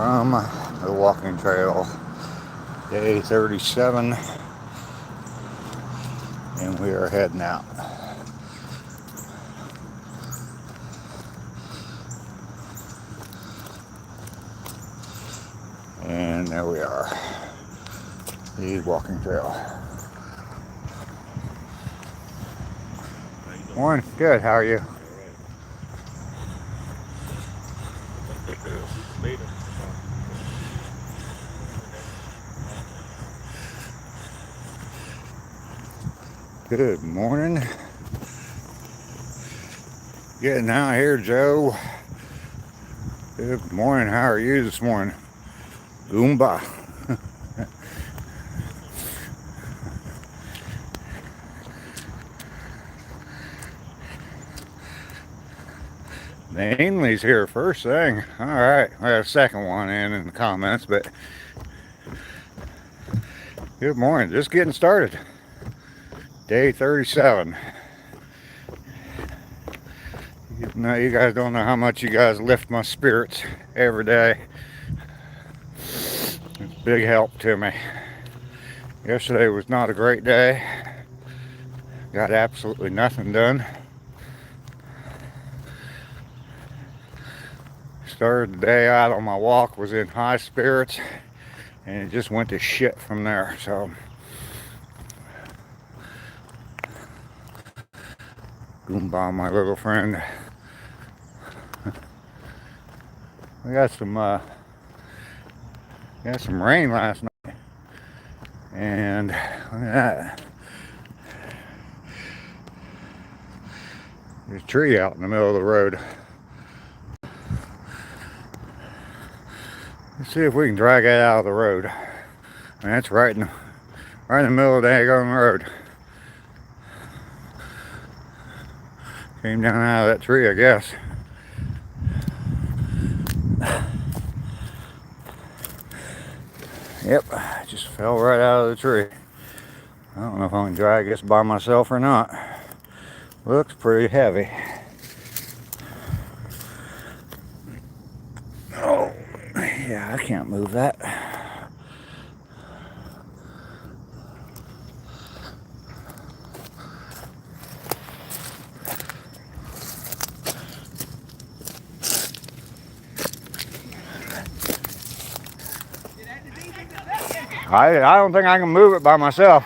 from the walking trail, day 37, and we are heading out. And there we are, the walking trail. Morning, good, how are you? Good morning. Getting out here, Joe. Good morning, how are you this morning? Goomba. Ainley's here first thing. All right, I have a second one in the comments, but good morning. Just getting started. Day 37. Now you guys don't know how much you guys lift my spirits every day. It's a big help to me. Yesterday was not a great day. Got absolutely nothing done. Started the day out on my walk, was in high spirits, and it just went to shit from there. So Goomba, my little friend. We got some rain last night, and look at that. There's a tree out in the middle of the road. Let's see if we can drag it out of the road. And that's right in the middle of the daggone road. Came down out of that tree, I guess. Yep, just fell right out of the tree. I don't know if I can drag this by myself or not. Looks pretty heavy. Oh, yeah, I can't move that. I don't think I can move it by myself.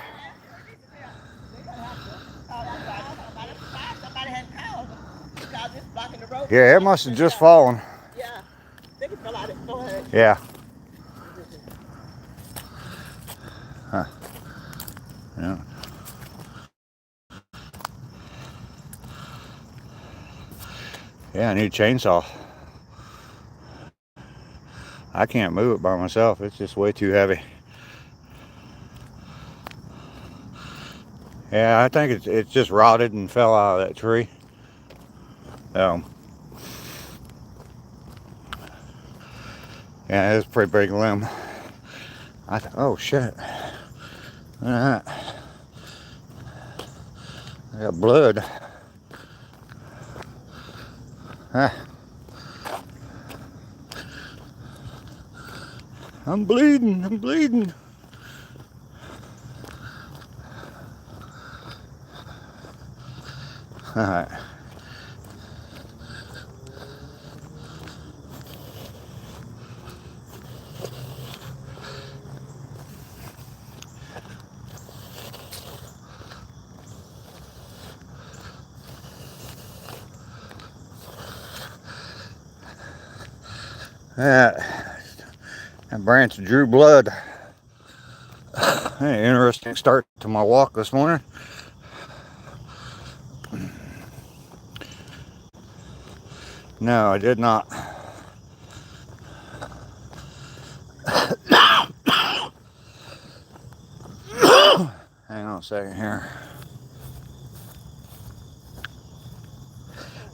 Yeah, it must have just fallen. Yeah, I think it fell out of his forehead. Yeah. Huh. Yeah. Yeah, I need a chainsaw. I can't move it by myself. It's just way too heavy. Yeah, I think it's just rotted and fell out of that tree. Yeah, it's a pretty big limb. Oh shit. Look at that. I got blood. Huh. I'm bleeding. Alright. That branch drew blood. Hey, interesting start to my walk this morning. No, I did not. Hang on a second here.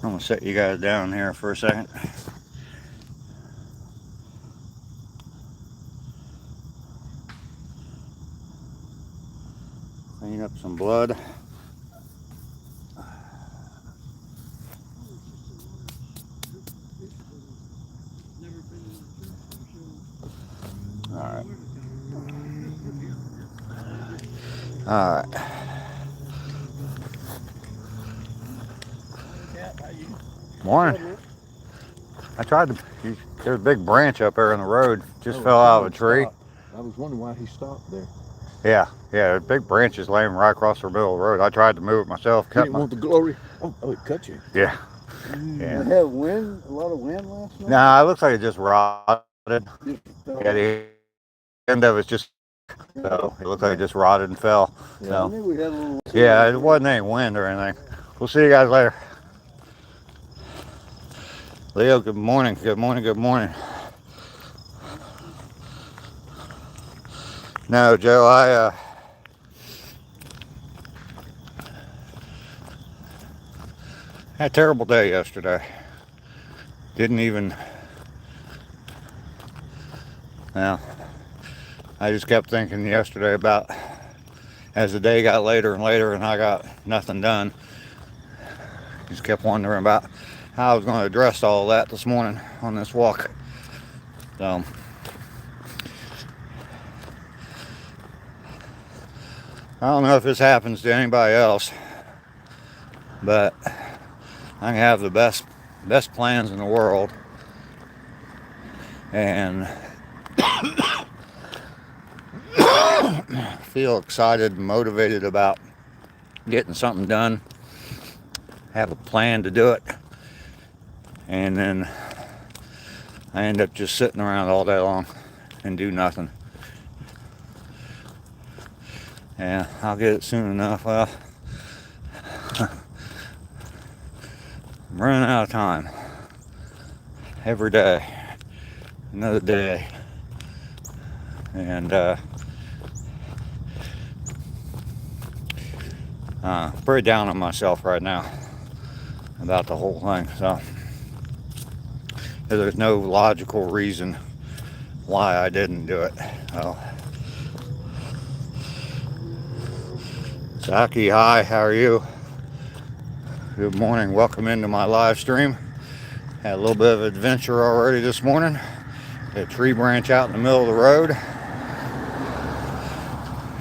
I'm gonna set you guys down here for a second. Clean up some blood. Alright. Alright. Morning. I tried to. There's a big branch up there in the road. Just fell out of a tree. I was wondering why he stopped there. Yeah. Big branches laying right across the middle of the road. I tried to move it myself. You didn't want the glory? Oh, it cut you. Yeah. It had wind, a lot of wind last night? Nah, it looks like it just rotted. Just fell. Yeah, the end of it's just. So it looked like it just rotted and fell. Yeah, So. I knew we had a little. Yeah, it wasn't any wind or anything. We'll see you guys later. Leo, good morning. Good morning. Good morning. No, Joe, I had a terrible day yesterday. Didn't even. Well, I just kept thinking yesterday about as the day got later and later and I got nothing done. Just kept wondering about how I was going to address all that this morning on this walk. So, I don't know if this happens to anybody else, but I have the best plans in the world, and feel excited and motivated about getting something done. Have a plan to do it, and then I end up just sitting around all day long and do nothing. Yeah, I'll get it soon enough. Well, I'm running out of time. Every day, another day, and pretty down on myself right now about the whole thing. So there's no logical reason why I didn't do it. So, Saki, hi, how are you? Good morning, welcome into my live stream. Had a little bit of adventure already this morning. A tree branch out in the middle of the road.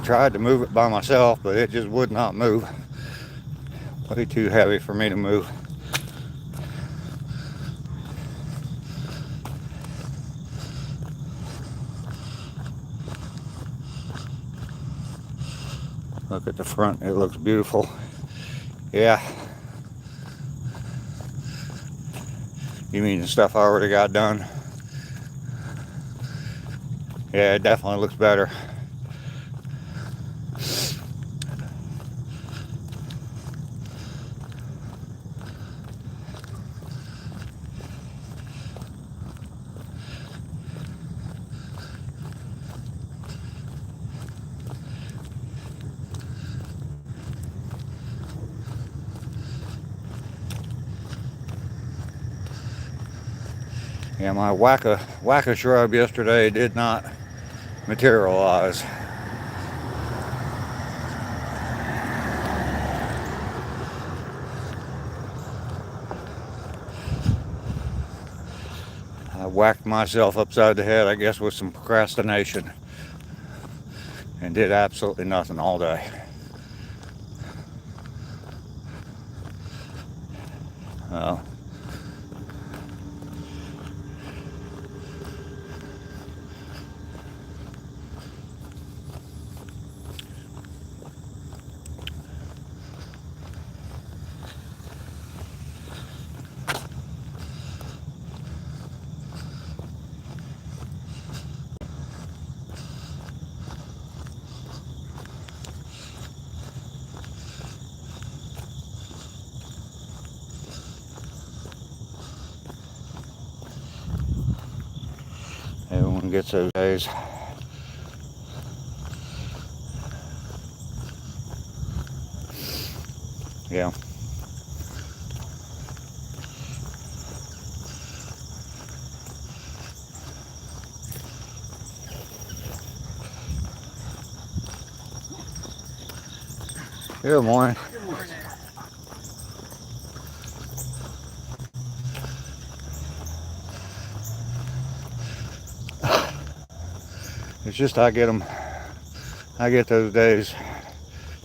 Tried to move it by myself, but it just would not move. Way too heavy for me to move. Look at the front, it looks beautiful. Yeah. You mean the stuff I already got done? Yeah, it definitely looks better. Yeah, my wacka shrub yesterday did not materialize. I whacked myself upside the head, I guess, with some procrastination, and did absolutely nothing all day. Well, everyone gets those days. Yeah. Good morning. Good morning. It's just I get those days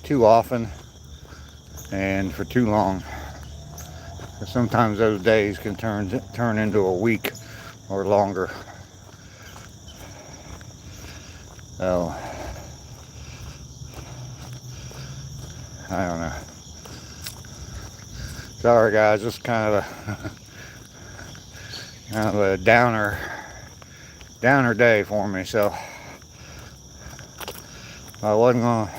too often and for too long. Sometimes those days can turn into a week or longer. So I don't know. Sorry guys, just kind of a downer day for me. So I wasn't gonna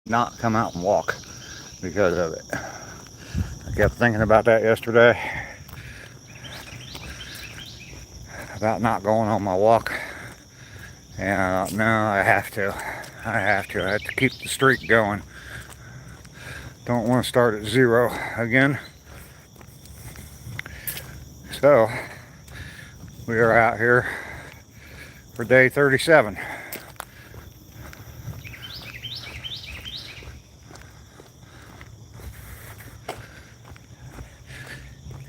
not come out and walk because of it. I kept thinking about that yesterday, about not going on my walk, and I thought, no, I have to keep the streak going. Don't want to start at 0 again. So we are out here for day 37.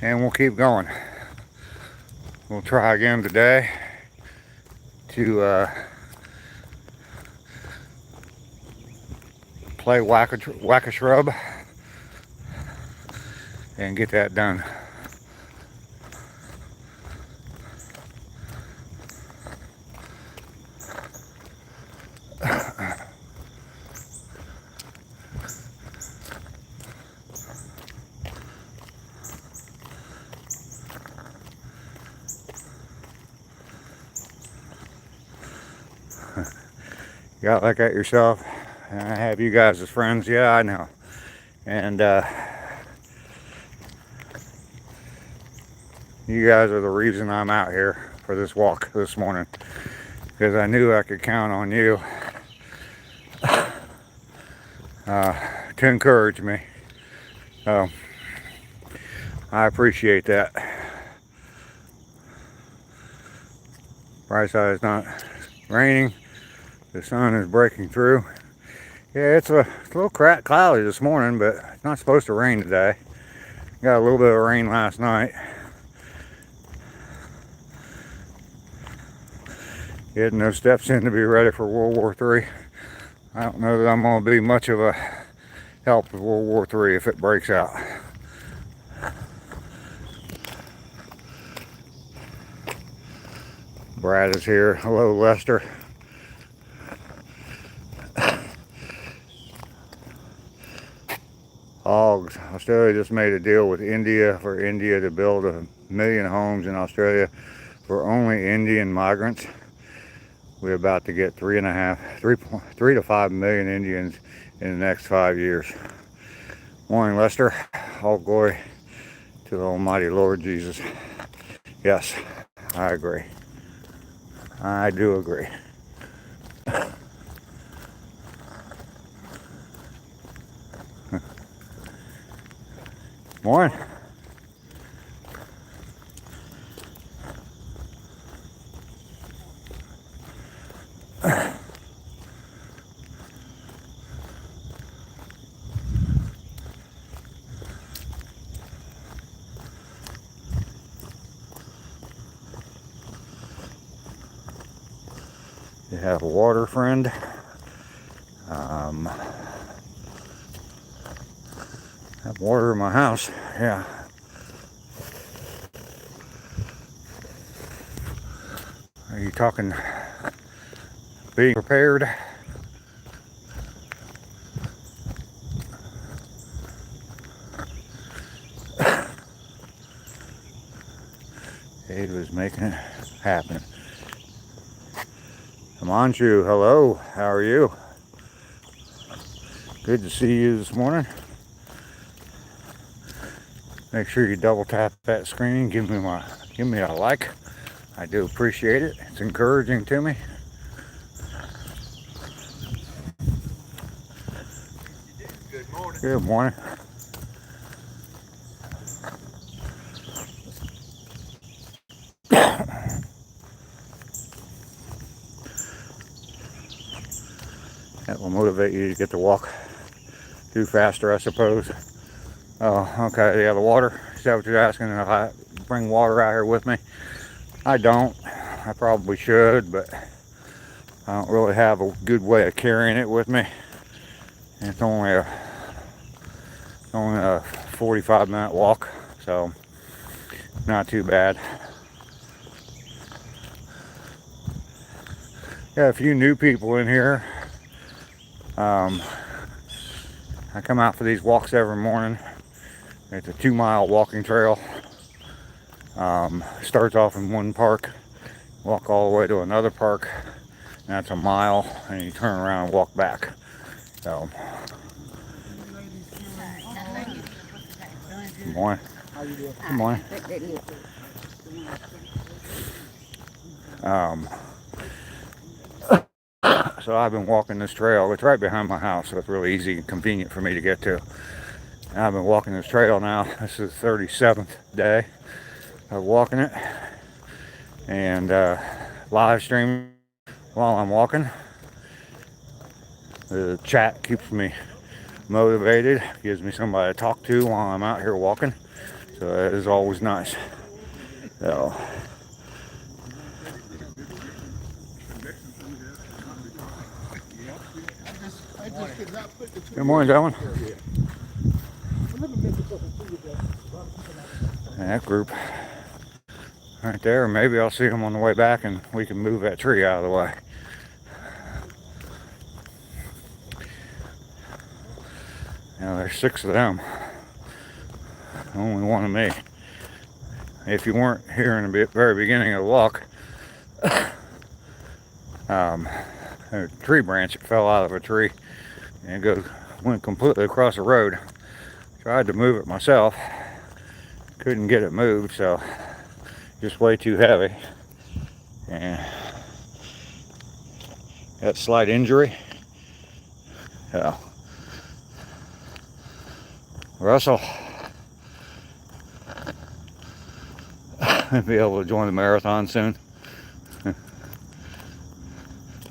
And we'll keep going. We'll try again today to play Whack-A-Shrub and get that done. You got like that yourself. I have you guys as friends. Yeah, I know. And you guys are the reason I'm out here for this walk this morning, because I knew I could count on you to encourage me. So I appreciate that. Bright side, it's not raining. The sun is breaking through. Yeah, it's a little cloudy this morning, but it's not supposed to rain today. Got a little bit of rain last night. Getting those steps in to be ready for World War III. I don't know that I'm going to be much of a help with World War III if it breaks out. Brad is here. Hello, Lester. Hogs. Australia just made a deal with India for India to build 1 million homes in Australia for only Indian migrants. We're about to get 3 to 5 million Indians in the next 5 years. Morning, Lester. All glory to the Almighty Lord Jesus. Yes, I agree. I do agree. Morning. You have a water, friend. Have water in my house. Yeah. Are you talking being prepared? Aid was making it happen. Himanshu, hello. How are you? Good to see you this morning. Make sure you double tap that screen. Give me a like. I do appreciate it. It's encouraging to me. Good morning. Good morning. That will motivate you to get to walk do faster, I suppose. Oh, okay. Yeah, the water. Is that what you're asking? If I bring water out here with me? I don't. I probably should, but I don't really have a good way of carrying it with me. It's only a 45-minute walk, so not too bad. Got a few new people in here. I come out for these walks every morning. It's a 2-mile walking trail. Starts off in one park, walk all the way to another park, and that's a mile, and you turn around and walk back. So, good morning. Good morning. So I've been walking this trail. It's right behind my house, so it's really easy and convenient for me to get to. And I've been walking this trail now. This is the 37th day of walking it, and live streaming while I'm walking. The chat keeps me motivated, gives me somebody to talk to while I'm out here walking, so that is always nice. So, good morning, gentlemen. And that group right there, maybe I'll see them on the way back and we can move that tree out of the way. Now there's 6 of them, only one of me. If you weren't here in the very beginning of the walk, a tree branch fell out of a tree and went completely across the road. Tried to move it myself, couldn't get it moved, so just way too heavy, and got a slight injury. So Russell be able to join the marathon soon.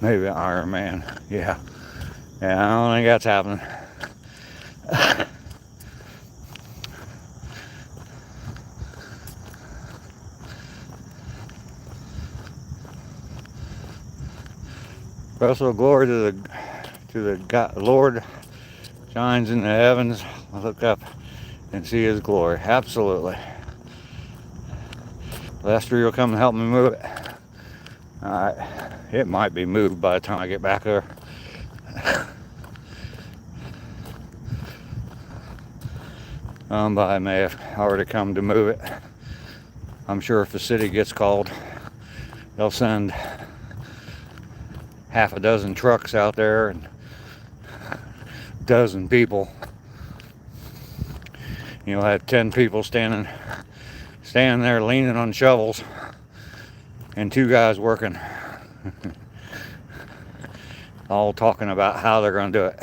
Maybe an Ironman. Yeah, I don't think that's happening. Russell, glory to the God, Lord shines in the heavens. I look up and see His glory. Absolutely. Lester, you'll come and help me move it. All right. It might be moved by the time I get back there. Somebody may have already come to move it. I'm sure if the city gets called, they'll send half a dozen trucks out there and a dozen people. You'll have 10 people standing there leaning on shovels and 2 guys working. All talking about how they're going to do it.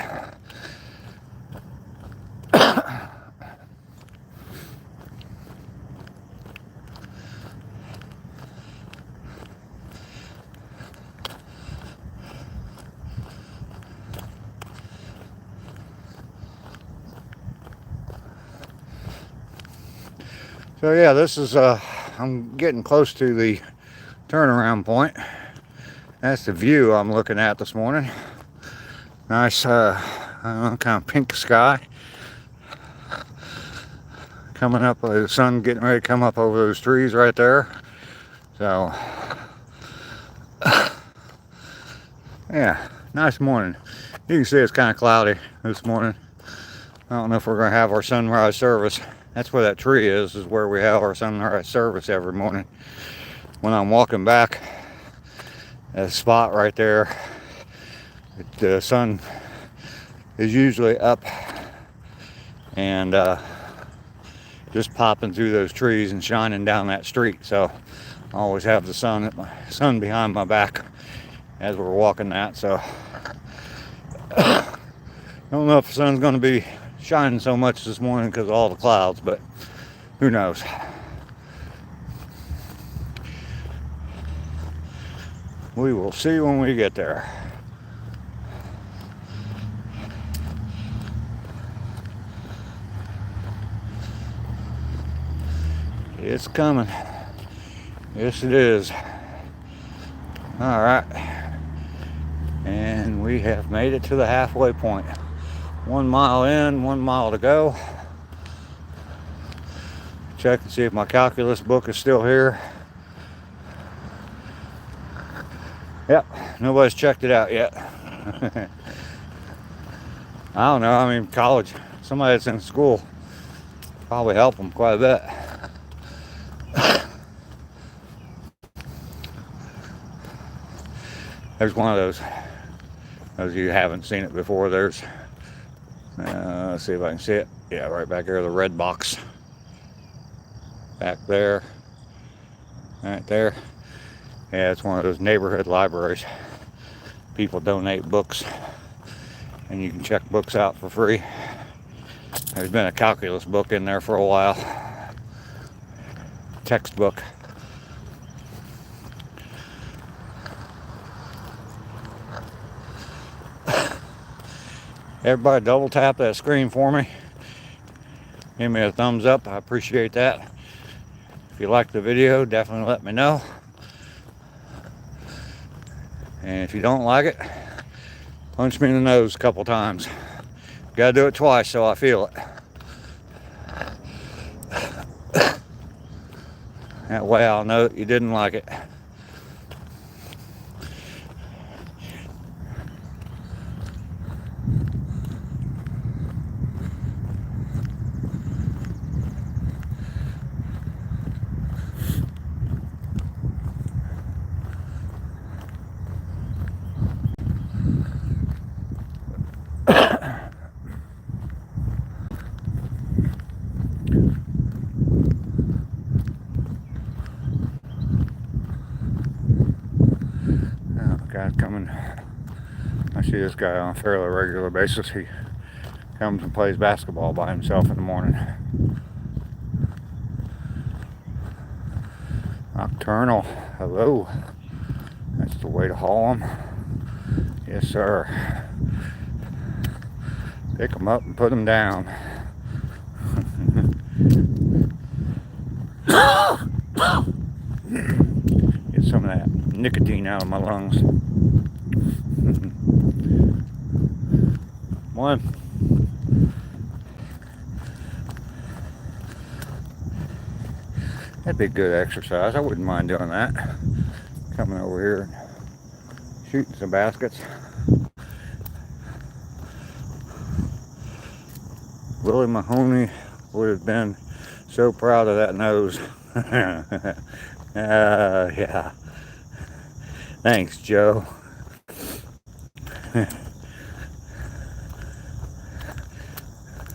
So yeah, this is I'm getting close to the turnaround point. That's the view I'm looking at this morning. Nice I don't know, kind of pink sky coming up, the sun getting ready to come up over those trees right there. So yeah, nice morning. You can see it's kind of cloudy this morning. I don't know if we're going to have our sunrise service. That's where that tree is where we have our sunrise service every morning. When I'm walking back, that spot right there, the sun is usually up and just popping through those trees and shining down that street. So I always have the sun behind my back as we're walking that. So I don't know if the sun's going to be shining so much this morning because of all the clouds, but who knows. We will see when we get there. It's coming. Yes, it is. All right. And we have made it to the halfway point. 1 mile in, 1 mile to go. Check and see if my calculus book is still here. Yep, nobody's checked it out yet. I don't know, I mean, college, somebody that's in school probably help them quite a bit. There's one of those of you who haven't seen it before. There's, let's see if I can see it. Yeah, right back there, the red box. Back there, right there. Yeah, it's one of those neighborhood libraries. People donate books, and you can check books out for free. There's been a calculus book in there for a while. Textbook. Everybody double tap that screen for me. Give me a thumbs up, I appreciate that. If you like the video, definitely let me know. And if you don't like it, punch me in the nose a couple times. Gotta do it twice so I feel it. That way I'll know that you didn't like it. Guy's coming. I see this guy on a fairly regular basis. He comes and plays basketball by himself in the morning. Nocturnal, hello. That's the way to haul them. Yes, sir. Pick them up and put them down. Get some of that nicotine out of my lungs. One. That'd be good exercise. I wouldn't mind doing that. Coming over here and shooting some baskets. Willie Mahoney would have been so proud of that nose. Yeah. Thanks, Joe.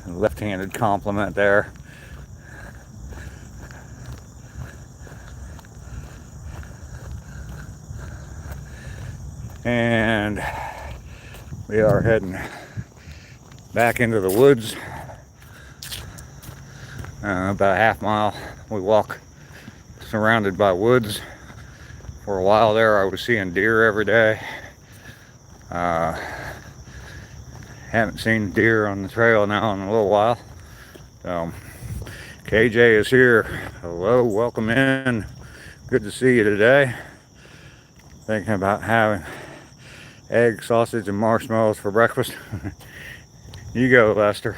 Left-handed compliment there. And we are heading back into the woods. About a half mile. We walk surrounded by woods. For a while there, I was seeing deer every day. Haven't seen deer on the trail now in a little while. So, KJ is here. Hello, welcome in. Good to see you today. Thinking about having egg, sausage, and marshmallows for breakfast. You go, Lester.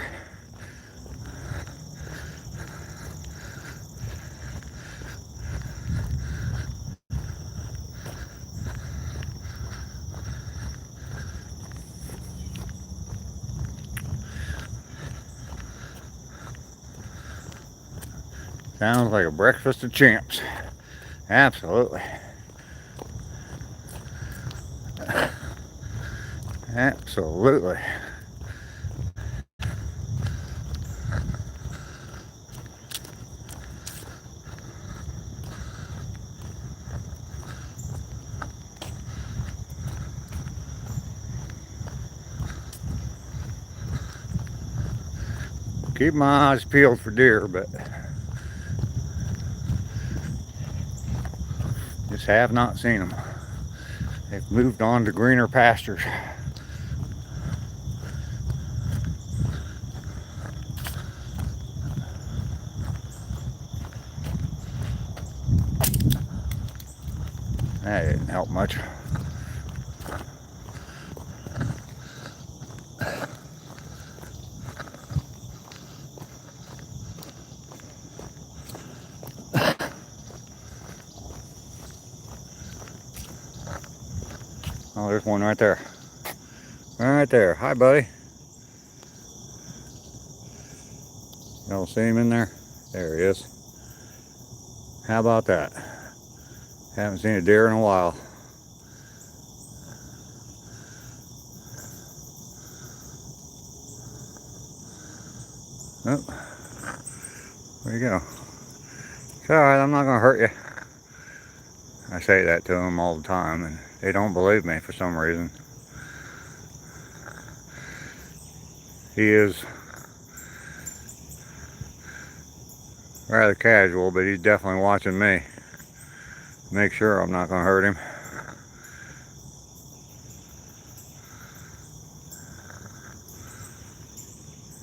Sounds like a breakfast of champs. Absolutely. Absolutely. Keep my eyes peeled for deer, but just have not seen them. They've moved on to greener pastures. That didn't help much. Oh, there's one right there. Right there. Hi, buddy. Y'all see him in there? There he is. How about that? Haven't seen a deer in a while. Oh, there you go. It's alright, I'm not gonna hurt you. I say that to them all the time and they don't believe me for some reason. He is rather casual, but he's definitely watching me. Make sure I'm not gonna hurt him.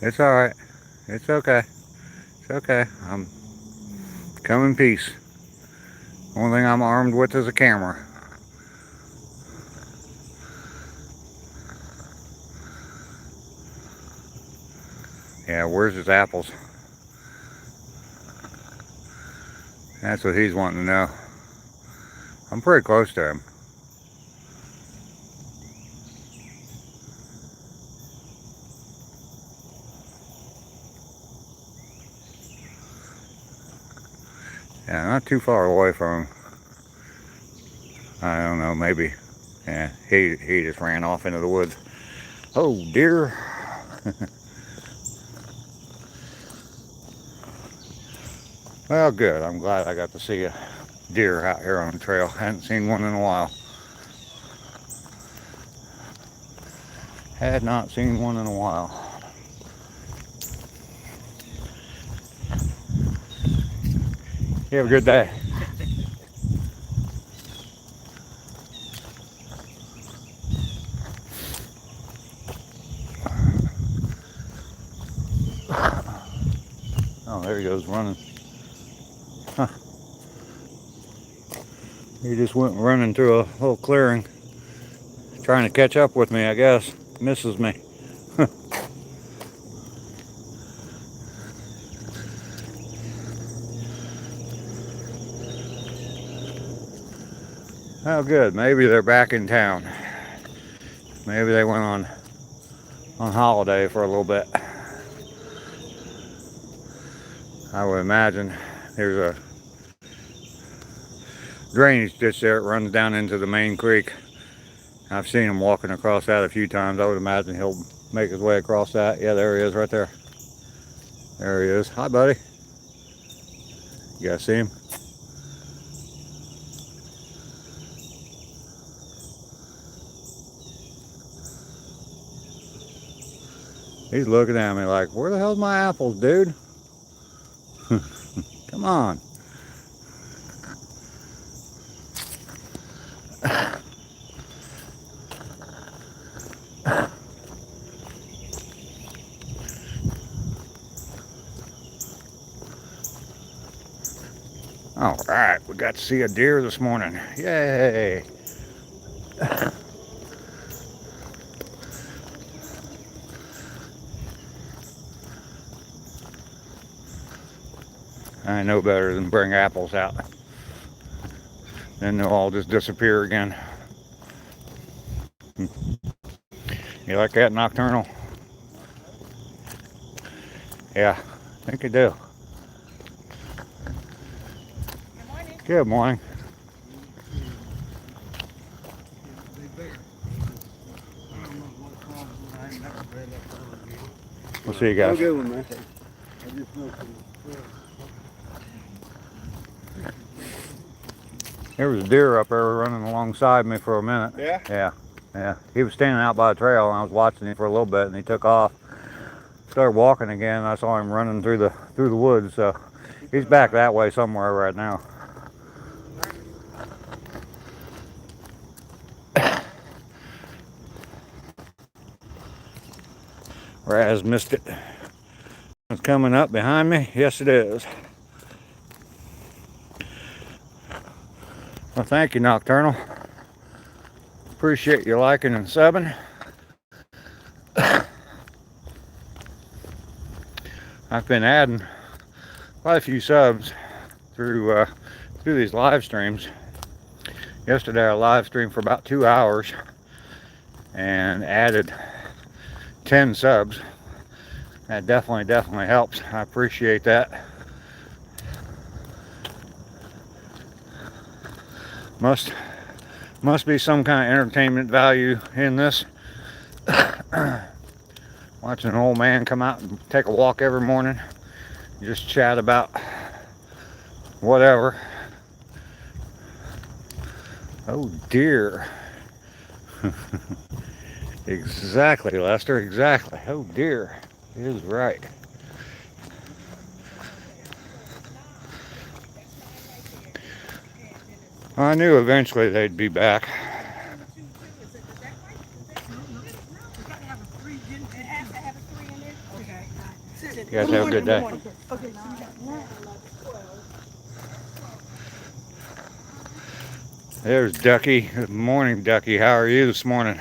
It's alright. It's okay. It's okay. I'm come in peace. Only thing I'm armed with is a camera. Yeah, where's his apples? That's what he's wanting to know. I'm pretty close to him. Yeah, not too far away from him. I don't know, maybe. Yeah, he just ran off into the woods. Oh, deer. Well, good. I'm glad I got to see a deer out here on the trail. Hadn't seen one in a while. Had not seen one in a while. You have a good day. Oh, there he goes running. Huh. He just went running through a little clearing. Trying to catch up with me, I guess. Misses me. Oh, good. Maybe they're back in town. Maybe they went on holiday for a little bit. I would imagine there's a drainage ditch there. It runs down into the main creek. I've seen him walking across that a few times. I would imagine he'll make his way across that. Yeah, there he is right there. There he is. Hi, buddy. You guys see him? He's looking at me like, where the hell's my apples, dude? Come on. All right, we got to see a deer this morning. Yay. I know better than bring apples out. Then they'll all just disappear again. You like that, Nocturnal? Yeah, I think I do. Good morning. Good morning. We'll see you Have a guys. good one, man. I just know from There was a deer up there running alongside me for a minute. Yeah? Yeah. He was standing out by the trail and I was watching him for a little bit and he took off. Started walking again. I saw him running through the woods. So he's back that way somewhere right now. Raz missed it. It's coming up behind me. Yes, it is. Well, thank you, Nocturnal. Appreciate you liking and subbing. I've been adding quite a few subs through these live streams. Yesterday I live streamed for about 2 hours and added 10 subs. That definitely helps. I appreciate that. Must be some kind of entertainment value in this. Watching an old man come out and take a walk every morning, just chat about whatever. Oh dear. Exactly, Lester, exactly. Oh dear. He is right. I knew eventually they'd be back. You guys have a good day. There's Ducky. Good morning, Ducky. How are you this morning?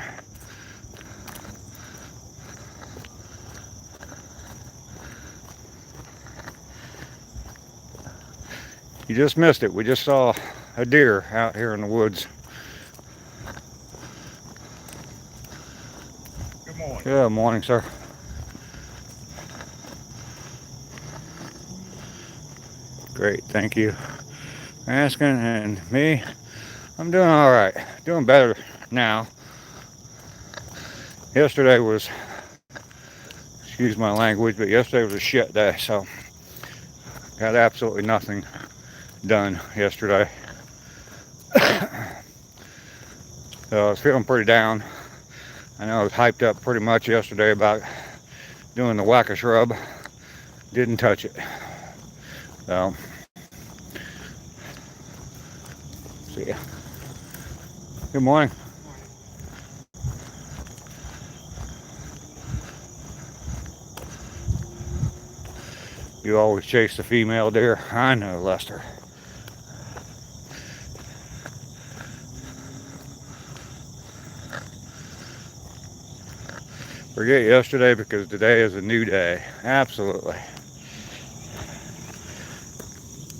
You just missed it. We just saw a deer out here in the woods. Good morning. Good morning, sir. Great, thank you for asking. And me, I'm doing all right. Doing better now. Yesterday was, excuse my language, but yesterday was a shit day, so got absolutely nothing done yesterday. So I was feeling pretty down. I know I was hyped up pretty much yesterday about doing the whack-a-shrub. Didn't touch it. So, see ya. Good morning. You always chase the female deer. I know, Lester. Forget yesterday because today is a new day. Absolutely.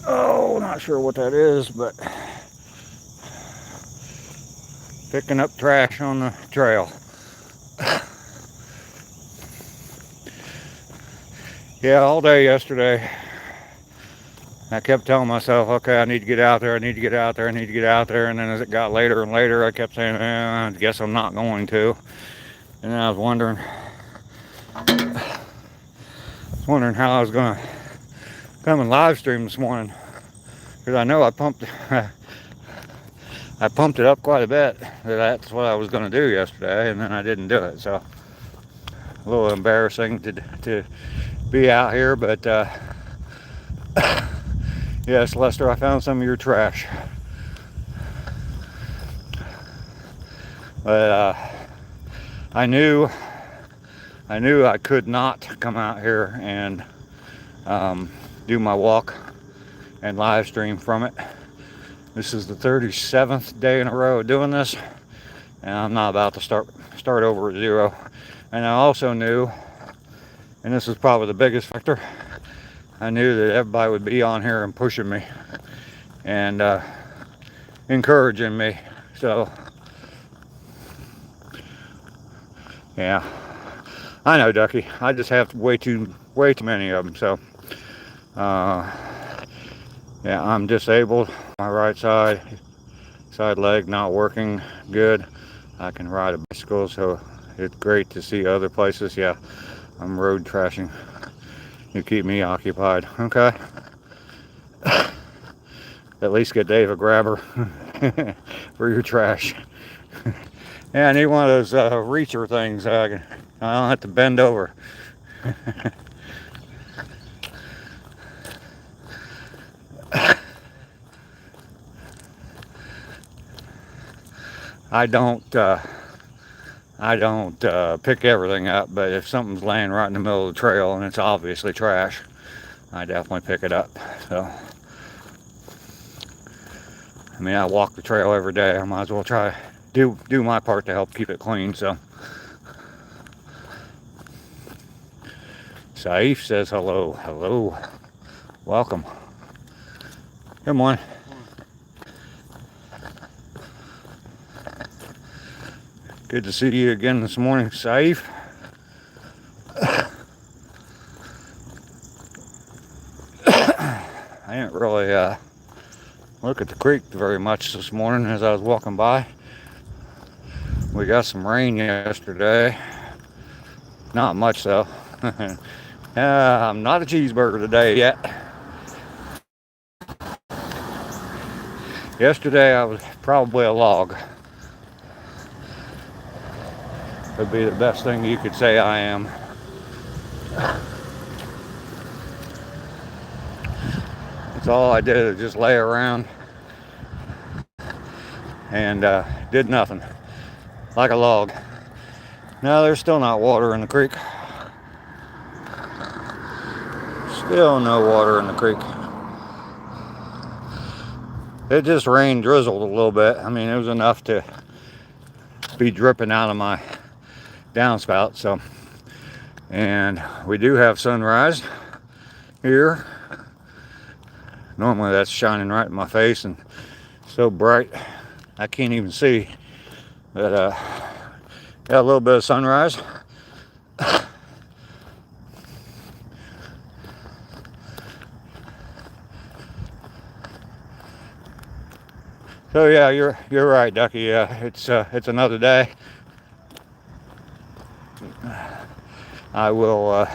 Oh, not sure what that is, but picking up trash on the trail. Yeah, all day yesterday I kept telling myself, okay, I need to get out there, I need to get out there, I need to get out there. And then as it got later and later, I kept saying, I guess I'm not going to. And then I was wondering how I was going to come and live stream this morning. Because I know I pumped it up quite a bit. That's what I was going to do yesterday, and then I didn't do it. So a little embarrassing to be out here, but yes, Lester, I found some of your trash. But I knew I could not come out here and do my walk and live stream from it. This is the 37th day in a row of doing this, and I'm not about to start over at zero. And I also knew, and this is probably the biggest factor, I knew that everybody would be on here and pushing me and encouraging me. So yeah, I know, Ducky. I just have way too many of them. So yeah, I'm disabled. My right side leg not working good. I can ride a bicycle, so it's great to see other places. Yeah, I'm road trashing. You keep me occupied, okay? At least get Dave a grabber for your trash. Yeah, I need one of those reacher things. I don't have to bend over. I don't pick everything up, but if something's laying right in the middle of the trail and it's obviously trash, I definitely pick it up. So I mean, I walk the trail every day. I might as well try to do my part to help keep it clean. So Saif says hello. Hello. Welcome. Good morning. Good to see you again this morning, Saif. I didn't really look at the creek very much this morning as I was walking by. We got some rain yesterday. Not much though. I'm not a cheeseburger today yet. Yesterday I was probably a log. Would be the best thing you could say I am. That's all I did is just lay around and did nothing, like a log. No, there's still not water in the creek. Still no water in the creek. It just rained, drizzled a little bit. I mean, it was enough to be dripping out of my downspout. So, and we do have sunrise here. Normally that's shining right in my face and so bright I can't even see. But got a little bit of sunrise. So yeah, you're right, Ducky. Yeah, it's another day. I will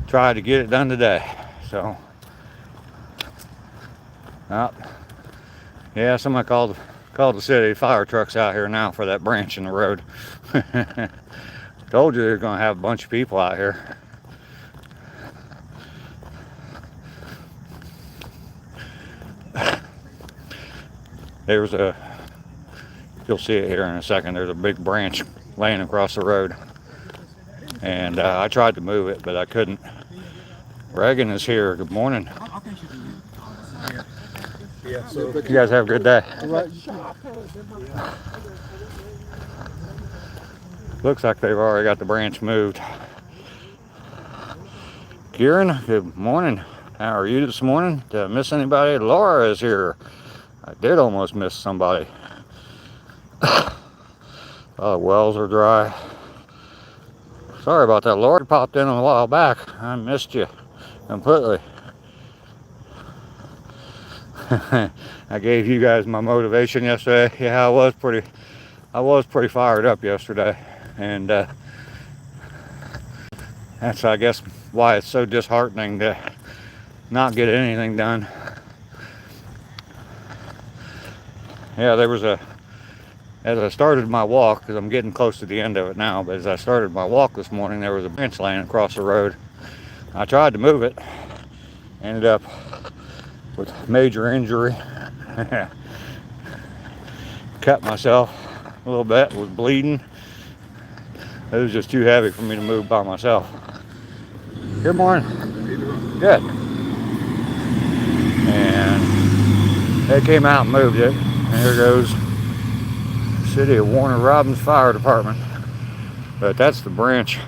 try to get it done today. So, yeah, somebody called the city. Fire trucks out here now for that branch in the road. Told you they're gonna have a bunch of people out here. There's you'll see it here in a second. There's a big branch laying across the road. And I tried to move it, but I couldn't. Reagan is here. Good morning. You guys have a good day. Looks like they've already got the branch moved. Kieran, good morning. How are you this morning? Did I miss anybody? Laura is here. I did almost miss somebody. Oh, wells are dry. Sorry about that, Laura. Popped in a while back. I missed you completely. I gave you guys my motivation yesterday. Yeah, I was pretty fired up yesterday, and that's, I guess, why it's so disheartening to not get anything done. Yeah, there was as I started my walk, because I'm getting close to the end of it now, but as I started my walk this morning, there was a branch laying across the road. I tried to move it, ended up with major injury. Cut myself a little bit, was bleeding. It was just too heavy for me to move by myself. Good morning. Good. And they came out and moved it. And here goes City of Warner Robins Fire Department. But that's the branch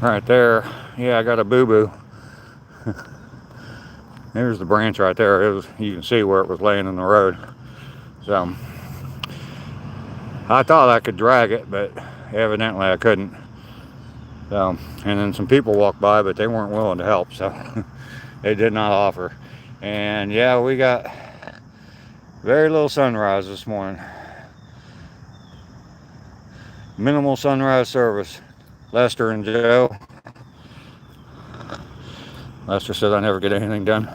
right there. Yeah, I got a boo-boo. There's the branch right there. You can see where it was laying in the road. So I thought I could drag it, but evidently I couldn't. So, and then some people walked by, but they weren't willing to help, so they did not offer. And yeah, we got very little sunrise this morning. Minimal sunrise service. Lester and Joe. Lester says I never get anything done.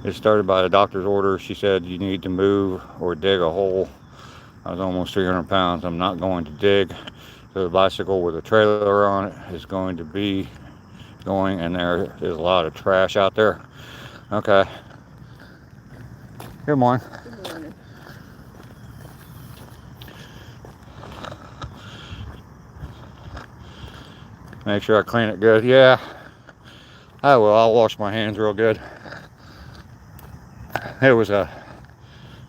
It started by the doctor's order. She said you need to move or dig a hole. I was almost 300 pounds. I'm not going to dig. So the bicycle with a trailer on it is going to be going, and there is a lot of trash out there. Okay. Good morning. Good morning. Make sure I clean it good. Yeah. Oh well, I'll wash my hands real good. There was a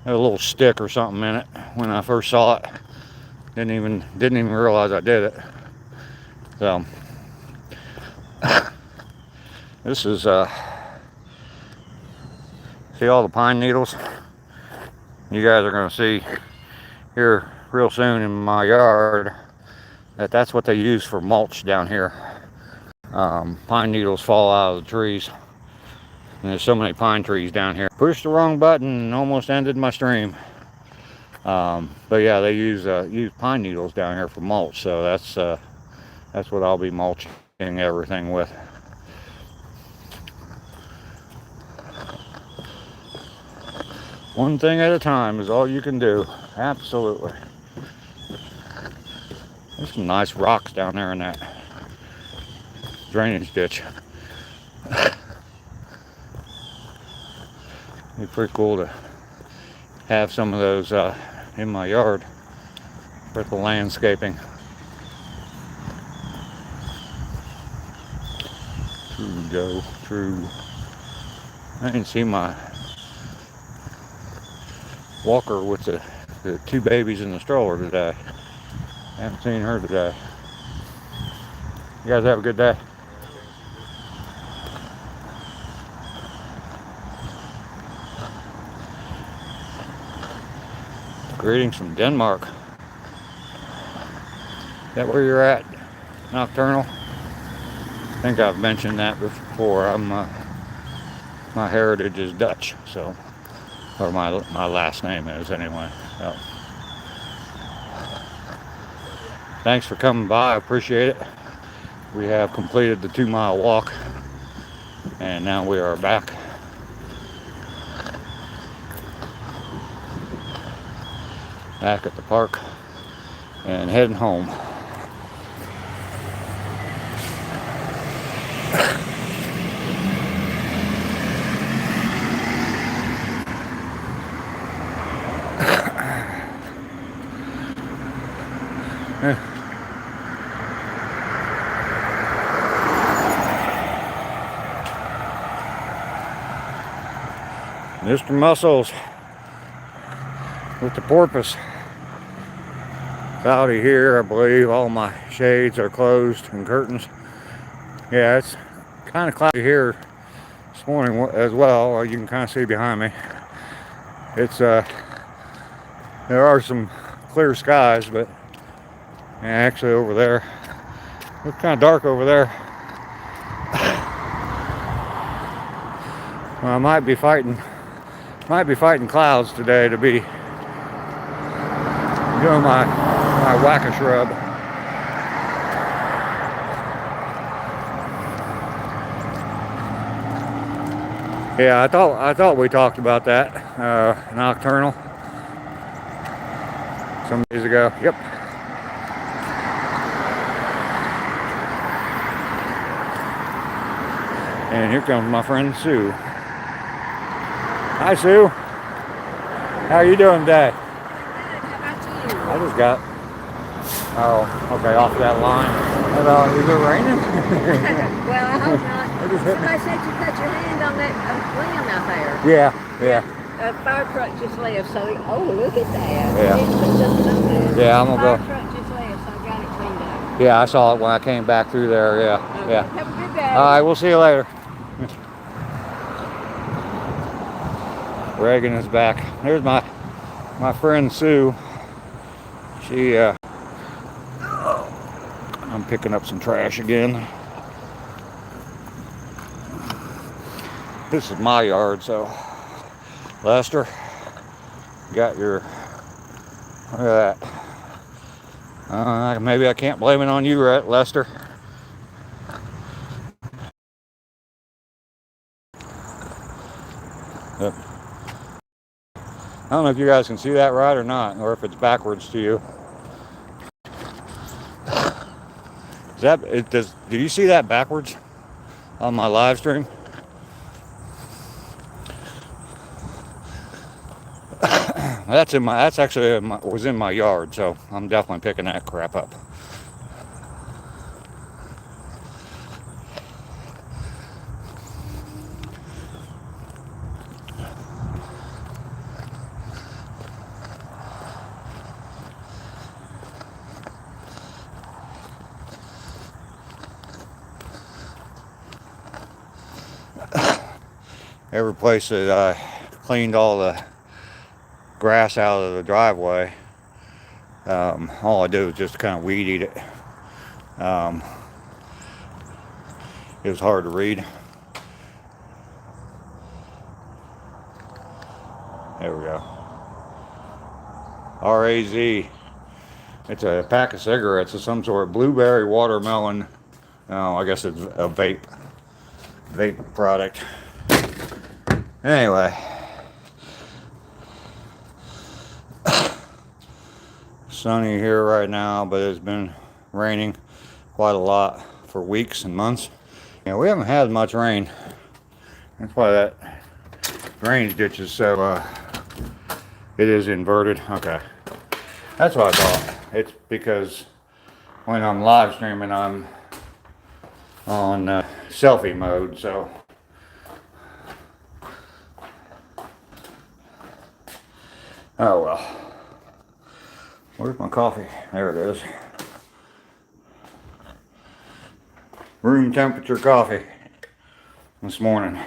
little stick or something in it when I first saw it. Didn't even realize I did it. So this is see all the pine needles? You guys are gonna see here real soon in my yard that's what they use for mulch down here. Pine needles fall out of the trees. And there's so many pine trees down here. Pushed the wrong button and almost ended my stream. But yeah, they use pine needles down here for mulch, so that's what I'll be mulching everything with. One thing at a time is all you can do. Absolutely. There's some nice rocks down there in that drainage ditch. It'd be pretty cool to have some of those in my yard for the landscaping. True, Joe, true. I didn't see my walker with the two babies in the stroller today. I haven't seen her today. You guys have a good day. Greetings from Denmark. Is that where you're at? Nocturnal? I think I've mentioned that before. My heritage is Dutch, so, or my last name is anyway. So. Thanks for coming by. I appreciate it. We have completed the 2-mile walk, and now we are back. Back at the park and heading home. Mr. Muscles with the porpoise. Cloudy here, I believe. All my shades are closed and curtains. Yeah, it's kind of cloudy here this morning as well. You can kind of see behind me. It's there are some clear skies, but actually over there, it's kind of dark over there. Well, I might be fighting clouds today to be doing my whack-a shrub. Yeah, I thought we talked about that nocturnal some days ago. Yep. And here comes my friend Sue. Hi, Sue. How are you doing today? How about you? I just got, off that line. But, is it raining? Well, I hope not. just hit me. Somebody said you cut your hand on that limb out there. Yeah. A fire truck just left, so look at that. Yeah. You put something on there. Yeah, I'm gonna go. Fire truck just left, so I got it cleaned up. Yeah, I saw it when I came back through there. Yeah. Okay. Yeah. Have a good day. All right, we'll see you later. Reagan is back. There's my friend Sue. She I'm picking up some trash again. This is my yard, so Lester, got your, look at that. Maybe I can't blame it on you, right, Lester? Yep. I don't know if you guys can see that right or not, or if it's backwards to you. Did you see that backwards on my live stream? That's actually was in my yard, so I'm definitely picking that crap up. every place that I cleaned all the grass out of the driveway, all I did was just kind of weed eat it. It was hard to read. There we go. RAZ. It's a pack of cigarettes of some sort. Blueberry watermelon. Oh, I guess it's a vape product. Anyway. Sunny here right now, but it's been raining quite a lot for weeks and months. Yeah, we haven't had much rain. That's why that drainage ditch is so, it is inverted. Okay. That's what I thought. It's because when I'm live streaming, I'm on selfie mode, so. Oh well. Where's my coffee? There it is. Room temperature coffee this morning.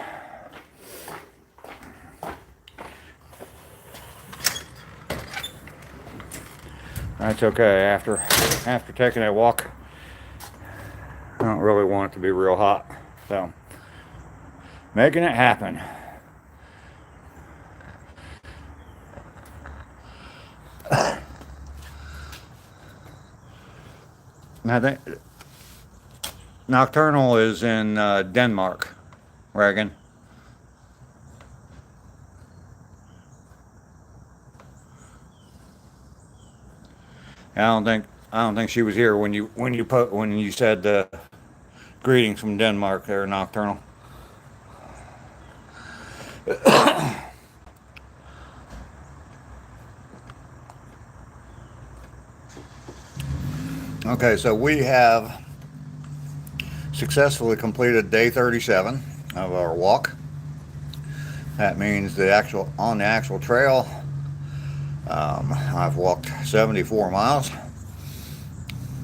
That's okay. After taking that walk, I don't really want it to be real hot, so making it happen. I think Nocturnal is in Denmark, Reagan. I don't think she was here when you said greetings from Denmark there, Nocturnal. Okay, so we have successfully completed day 37 of our walk. That means on the actual trail, I've walked 74 miles.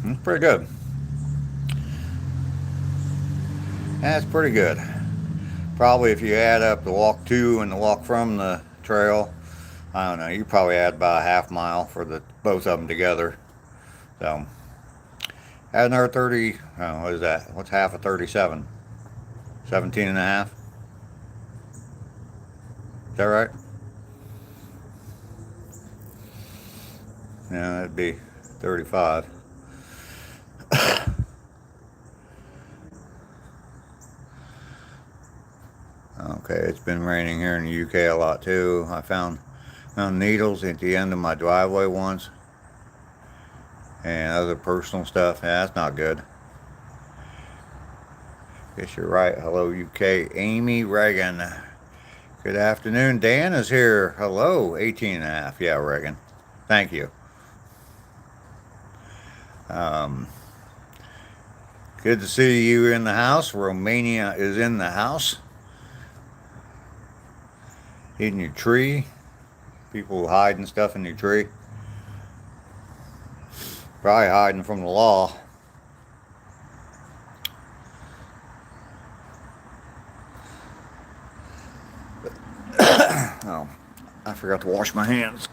That's pretty good. That's pretty good. Probably if you add up the walk to and the walk from the trail, I don't know, you probably add about a half mile for both of them together. So add another 30, what is that? What's half of 37? 17 and a half? Is that right? Yeah, that'd be 35. Okay, it's been raining here in the UK a lot too. I found needles at the end of my driveway once. And other personal stuff. Yeah, that's not good. Guess you're right. Hello, UK. Amy Reagan. Good afternoon. Dan is here. Hello, 18 and a half. Yeah, Reagan. Thank you. Good to see you in the house. Romania is in the house. In your tree. People hiding stuff in your tree. Probably hiding from the law. Oh, I forgot to wash my hands.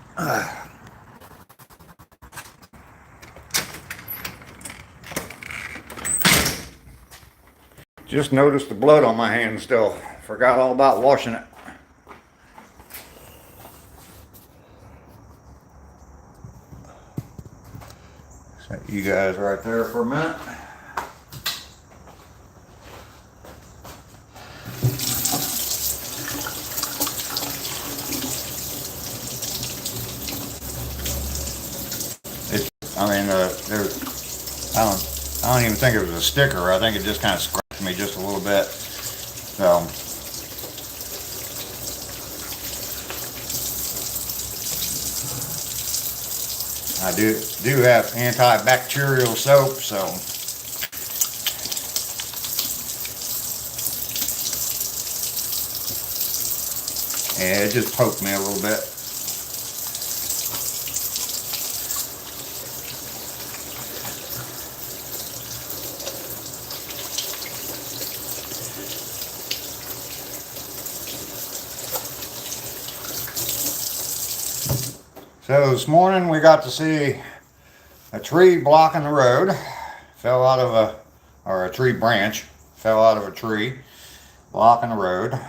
Just noticed the blood on my hands still. Forgot all about washing it. Set you guys right there for a minute. I don't even think it was a sticker. I think it just kind of scratched me just a little bit. So I do have antibacterial soap, so and it just poked me a little bit. So this morning we got to see a tree blocking the road. Fell out of a tree branch. Fell out of a tree blocking the road.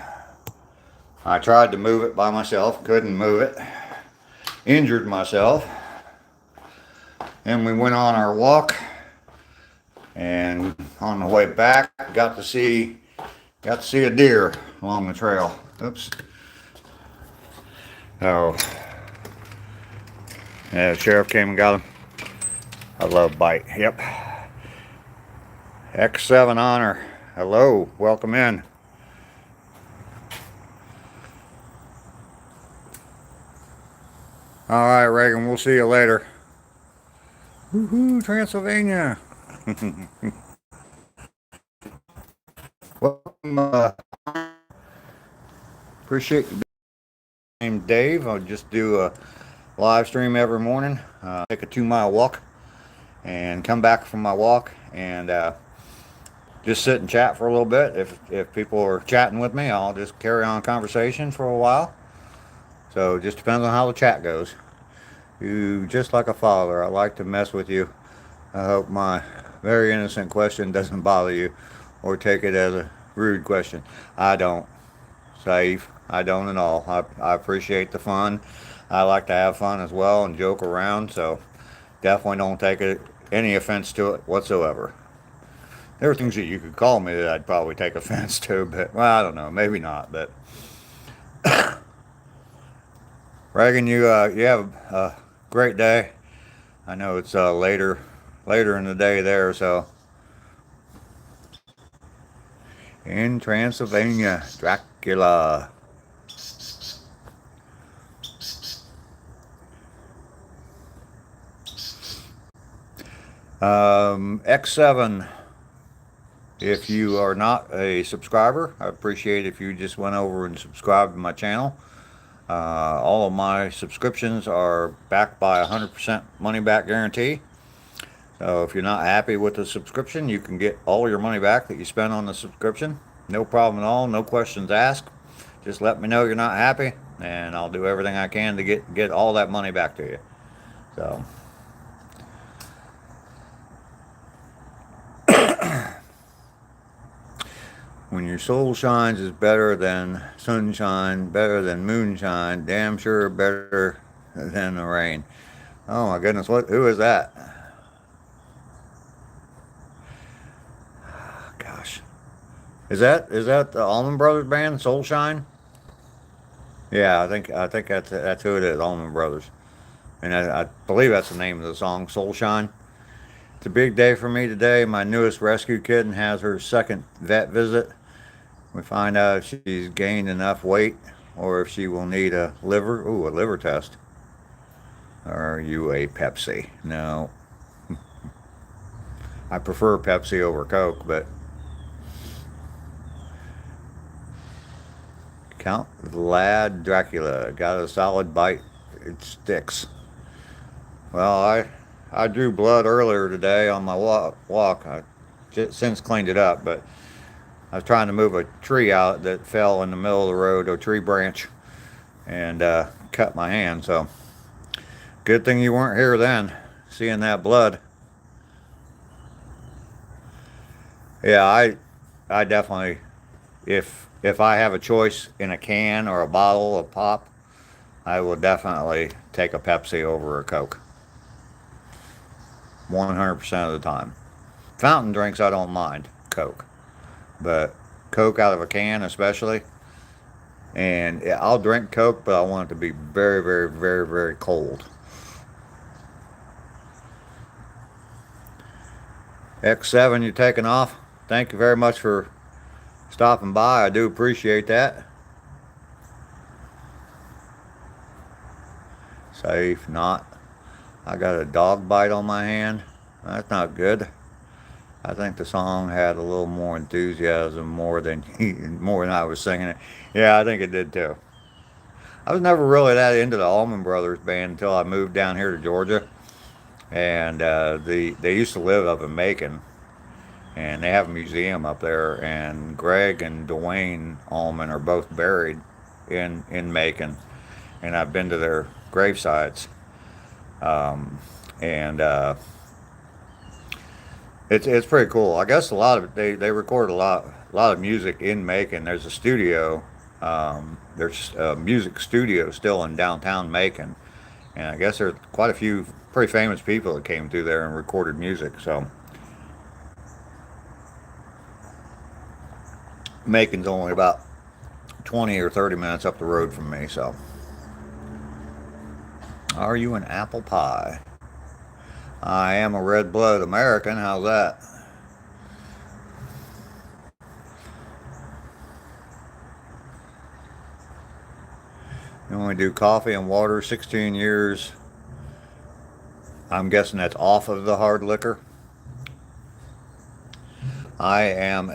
I tried to move it by myself. Couldn't move it. Injured myself. And we went on our walk. And on the way back, got to see a deer along the trail. Oops. Oh. Yeah, the sheriff came and got him. I love bite. Yep. X7 Honor. Hello. Welcome in. All right, Reagan. We'll see you later. Woohoo, Transylvania. Welcome. Appreciate you. I'm Dave. I'll just do a live stream every morning. Take a 2-mile walk and come back from my walk and just sit and chat for a little bit. If people are chatting with me, I'll just carry on conversation for a while. So it just depends on how the chat goes. You just like a father. I like to mess with you. I hope my very innocent question doesn't bother you or take it as a rude question. I don't. Safe. I don't at all. I appreciate the fun. I like to have fun as well and joke around, so definitely don't take any offense to it whatsoever. There are things that you could call me that I'd probably take offense to, but, well, I don't know. Maybe not, but... Reagan, you have a great day. I know it's later in the day there, so... In Transylvania, Dracula. X7, if you are not a subscriber, I appreciate if you just went over and subscribed to my channel. All of my subscriptions are backed by 100% money back guarantee. So if you're not happy with the subscription, you can get all your money back that you spent on the subscription. No problem at all, no questions asked. Just let me know you're not happy, and I'll do everything I can to get all that money back to you. So... When your soul shines is better than sunshine, better than moonshine, damn sure better than the rain. Oh my goodness, who is that? Gosh. Is that the Allman Brothers band, Soul Shine? Yeah, I think that's who it is, Allman Brothers. And I believe that's the name of the song, Soul Shine. It's a big day for me today. My newest rescue kitten has her second vet visit. We find out if she's gained enough weight or if she will need a liver test. Are you a Pepsi? No. I prefer Pepsi over Coke, but Count Vlad Dracula got a solid bite. It sticks. Well, I drew blood earlier today on my walk. I just since cleaned it up, but I was trying to move a tree out that fell in the middle of the road, a tree branch, and cut my hand. So good thing you weren't here then, seeing that blood. Yeah, I definitely, if I have a choice in a can or a bottle of pop, I will definitely take a Pepsi over a Coke. 100% of the time. Fountain drinks I don't mind, Coke. But Coke out of a can especially. And I'll drink Coke, but I want it to be very, very, very, very cold. X7, you're taking off. Thank you very much for stopping by. I do appreciate that. Safe, not. I got a dog bite on my hand. That's not good. I think the song had a little more enthusiasm, more than I was singing it. Yeah, I think it did too. I was never really that into the Allman Brothers band until I moved down here to Georgia, and they used to live up in Macon, and they have a museum up there. And Greg and Dwayne Allman are both buried in Macon, and I've been to their gravesites. And it's pretty cool. I guess a lot of they record a lot of music in Macon. There's a studio. There's a music studio still in downtown Macon, and I guess there's quite a few pretty famous people that came through there and recorded music. So Macon's only about 20 or 30 minutes up the road from me. So, are you an apple pie? I am a red-blooded American. How's that? You only do coffee and water, 16 years. I'm guessing that's off of the hard liquor. I am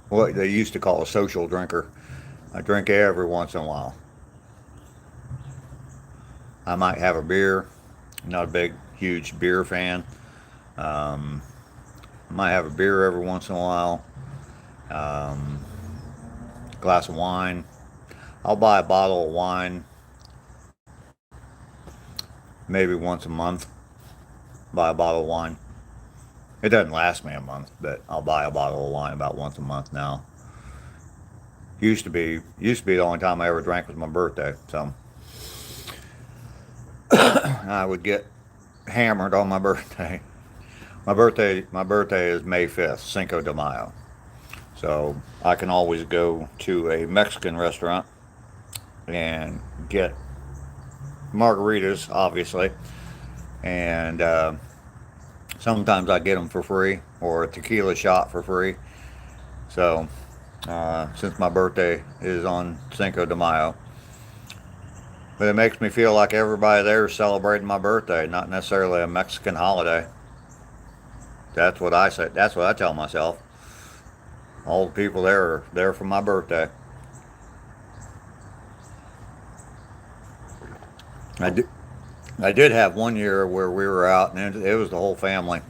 what they used to call a social drinker. I drink every once in a while. I might have a beer. Not a big, huge beer fan. I might have a beer every once in a while. Glass of wine. I'll buy a bottle of wine maybe once a month. Buy a bottle of wine. It doesn't last me a month, but I'll buy a bottle of wine about once a month now. Used to be the only time I ever drank was my birthday. So I would get hammered on my birthday. My birthday is May 5th, Cinco de Mayo. So I can always go to a Mexican restaurant and get margaritas, obviously, and sometimes I get them for free, or a tequila shot for free. So since my birthday is on Cinco de Mayo, but it makes me feel like everybody there is celebrating my birthday, not necessarily a Mexican holiday. That's what I say. That's what I tell myself. All the people there are there for my birthday. I did have one year where we were out, and it was the whole family.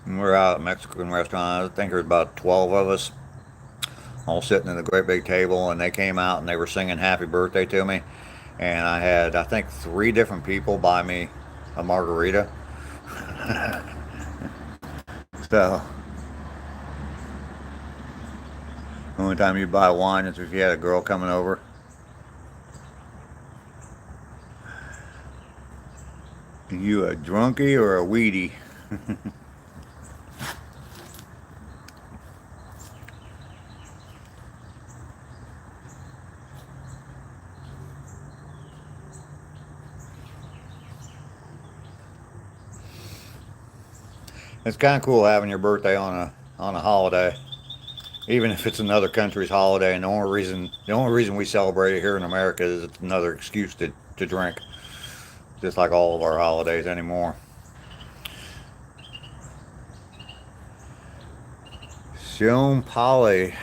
And we were out at a Mexican restaurant. I think there was about 12 of us, all sitting at a great big table, and they came out and they were singing happy birthday to me. And I had, I think, 3 different people buy me a margarita. So, the only time you buy wine is if you had a girl coming over. You a drunkie or a weedy? It's kind of cool having your birthday on a holiday, even if it's another country's holiday. And the only reason we celebrate it here in America is it's another excuse to drink, just like all of our holidays anymore. Sean Polly,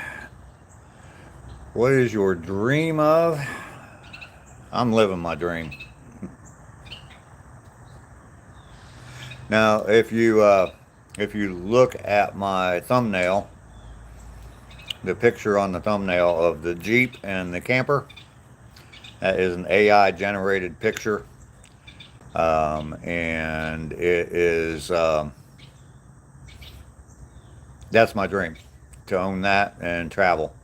what is your dream of? I'm living my dream. Now, if you look at my thumbnail, the picture on the thumbnail of the Jeep and the camper, that is an AI generated picture. And it is, that's my dream, to own that and travel.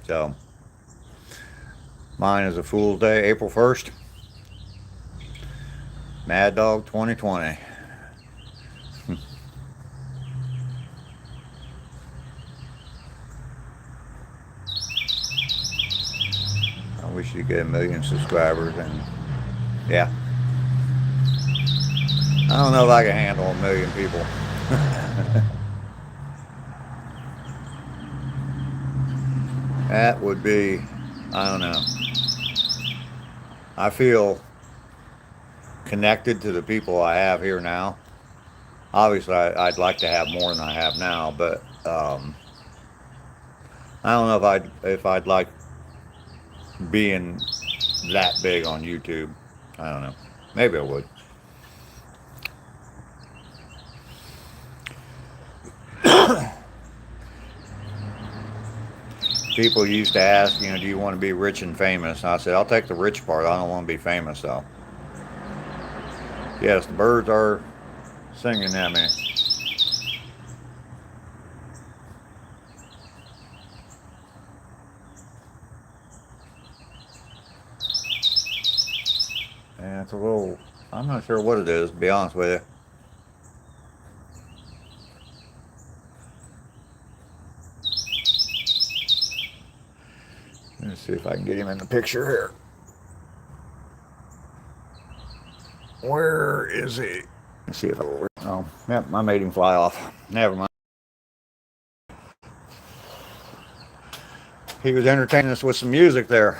So, mine is a Fool's Day, April 1st. Mad Dog 2020. I wish you could get 1 million subscribers, and yeah. I don't know if I can handle 1 million people. That would be, I don't know. I feel connected to the people I have here now. Obviously, I'd like to have more than I have now, but I don't know if I'd like being that big on YouTube. I don't know. Maybe I would. People used to ask, do you want to be rich and famous? And I said, I'll take the rich part. I don't want to be famous, though. Yes, the birds are singing at me. And it's a little, I'm not sure what it is, to be honest with you. Let's see if I can get him in the picture here. Where is he? Let's see if I will. Oh, yep, I made him fly off. Never mind. He was entertaining us with some music there.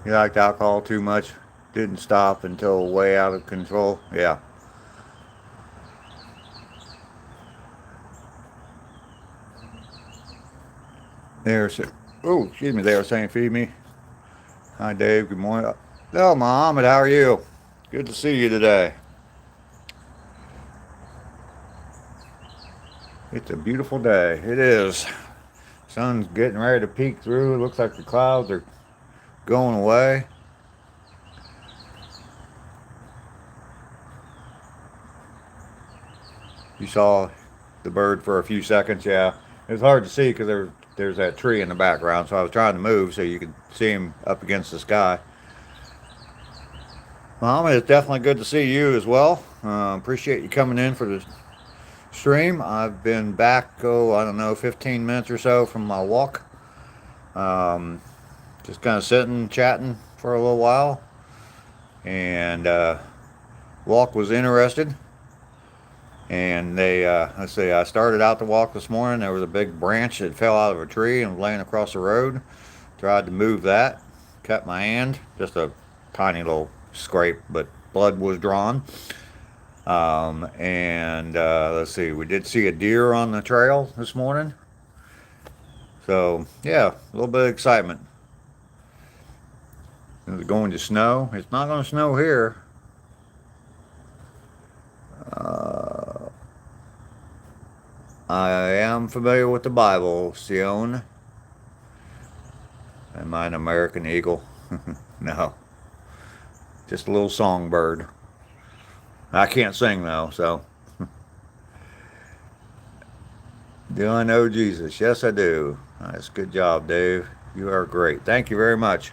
He liked alcohol too much. Didn't stop until way out of control. Yeah. Oh, excuse me. They were saying, feed me. Hi, Dave. Good morning. Hello, Muhammad. How are you? Good to see you today. It's a beautiful day. It is. Sun's getting ready to peek through. It looks like the clouds are going away. You saw the bird for a few seconds. Yeah, it was hard to see because there's that tree in the background, so I was trying to move so you could see him up against the sky. Muhammad, it's definitely good to see you as well. Appreciate you coming in for the stream. I've been back, I don't know, 15 minutes or so from my walk. Just kind of sitting, chatting for a little while. And walk was interested. And let's see, I started out the walk this morning. There was a big branch that fell out of a tree and was laying across the road. Tried to move that, cut my hand, just a tiny little scrape, but blood was drawn. Let's see, we did see a deer on the trail this morning. So, yeah, a little bit of excitement. Is it going to snow? It's not going to snow here. I am familiar with the Bible, Sion. Am I an American eagle? No. Just a little songbird. I can't sing though, so. Do I know Jesus? Yes, I do. Nice, good job, Dave. You are great. Thank you very much.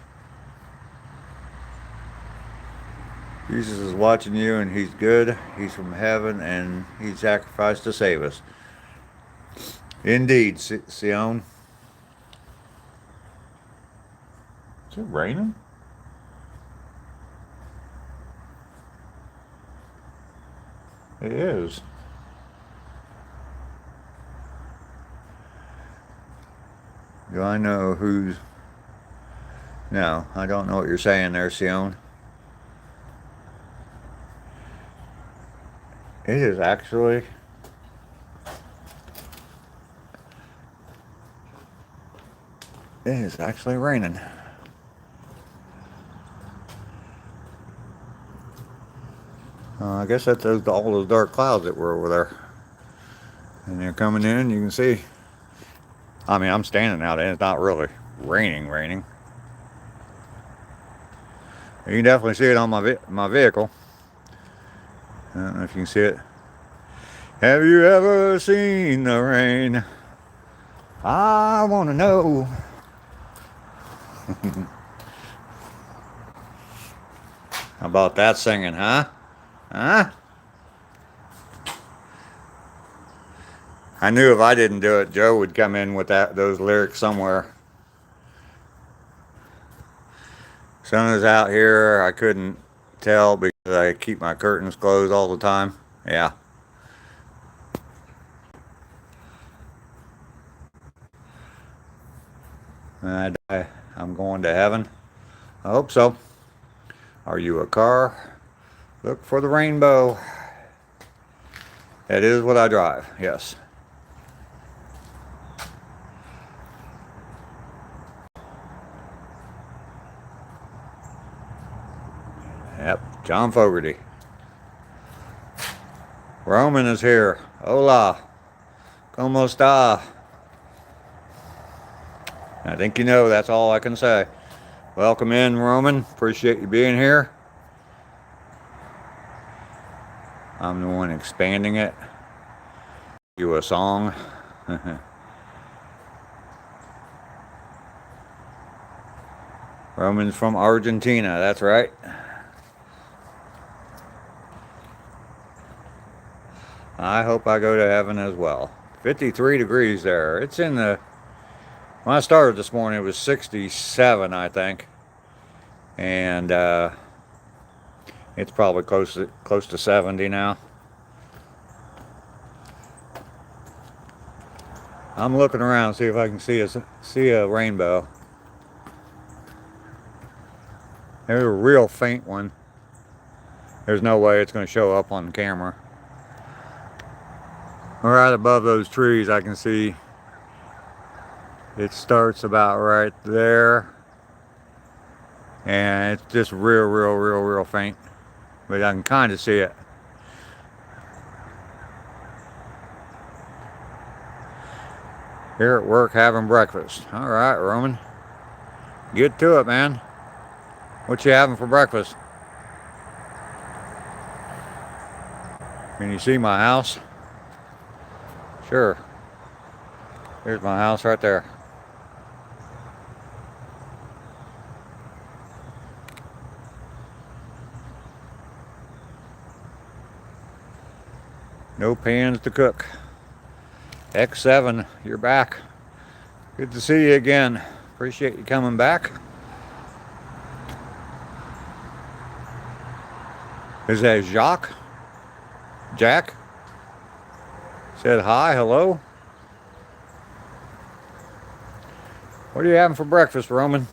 Jesus is watching you and he's good. He's from heaven and he sacrificed to save us. Indeed, Sion. Is it raining? It is. Do I know who's... No, I don't know what you're saying there, Sion. It is actually... It is actually raining. I guess that's all those dark clouds that were over there. And they're coming in, you can see. I mean, I'm standing out and it's not really raining. You can definitely see it on my vehicle. I don't know if you can see it. Have you ever seen the rain? I want to know. How about that singing, huh? Huh? I knew if I didn't do it, Joe would come in with those lyrics somewhere. Sun is out here. I couldn't tell because I keep my curtains closed all the time. Yeah. I'm going to heaven. I hope so. Are you a car? Look for the rainbow. That is what I drive, yes. Yep, John Fogerty. Roman is here. Hola. ¿Cómo está? I think you know, that's all I can say. Welcome in, Roman. Appreciate you being here. I'm the one expanding it. You a song. Roman's from Argentina, that's right. I hope I go to heaven as well. 53 degrees there. It's in the, when I started this morning, it was 67, I think. And it's probably close to 70 now. I'm looking around, see if I can see a rainbow. There's a real faint one. There's no way it's going to show up on camera. Right above those trees, I can see it starts about right there. And it's just real faint. But I can kind of see it. Here at work having breakfast. All right, Roman. Get to it, man. What you having for breakfast? Can you see my house? Sure. Here's my house right there. No pans to cook. X7, you're back. Good to see you again. Appreciate you coming back. Is that Jacques? Jack? Said hi, hello. What are you having for breakfast, Roman?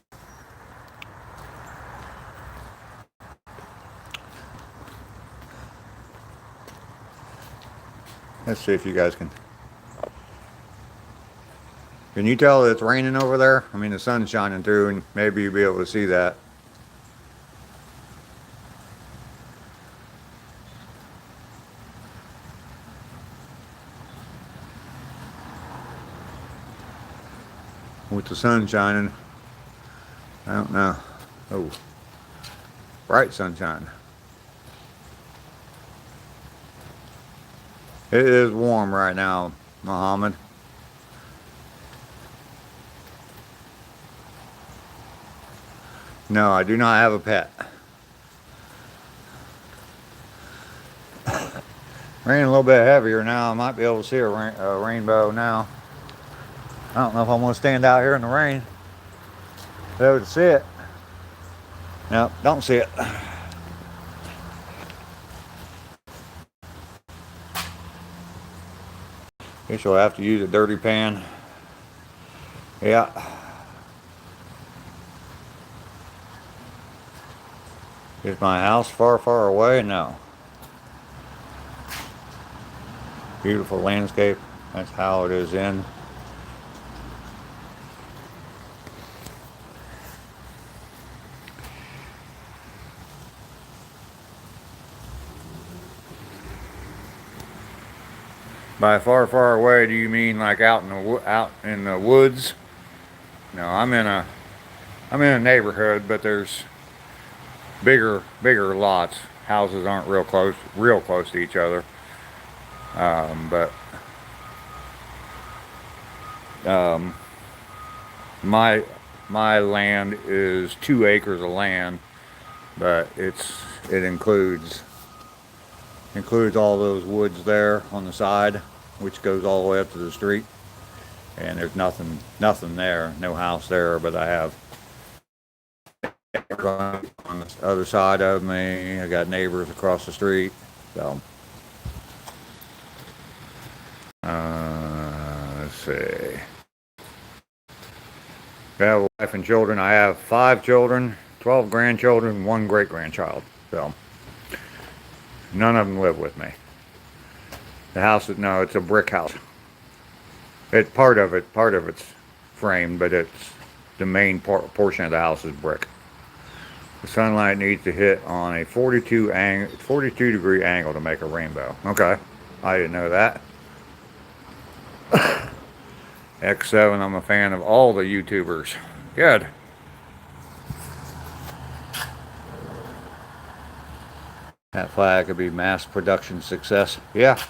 Let's see if you guys can. Can you tell that it's raining over there? I mean, the sun's shining through, and maybe you'll be able to see that. With the sun shining, I don't know. Oh, bright sunshine. It is warm right now, Muhammad. No, I do not have a pet. Raining a little bit heavier now. I might be able to see a rainbow now. I don't know if I'm going to stand out here in the rain. Be able to see it. Nope, don't see it. Guess you'll have to use a dirty pan. Yeah. Is my house far away? No. Beautiful landscape. That's how it is in. By far away, do you mean like out in the woods? No, I'm in a neighborhood, but there's bigger lots. Houses aren't real close to each other. But my land is 2 acres of land, but it includes all those woods there on the side, which goes all the way up to the street. And there's nothing there, no house there, but I have on the other side of me. I got neighbors across the street. So let's see. I have a wife and children. I have 5 children, 12 grandchildren, 1 great-grandchild. So none of them live with me. The house is, no, it's a brick house. It's part of it's framed, but it's the main portion of the house is brick. The sunlight needs to hit on a 42 degree angle to make a rainbow. Okay, I didn't know that. X7, I'm a fan of all the YouTubers. Good. That flag could be mass production success. Yeah,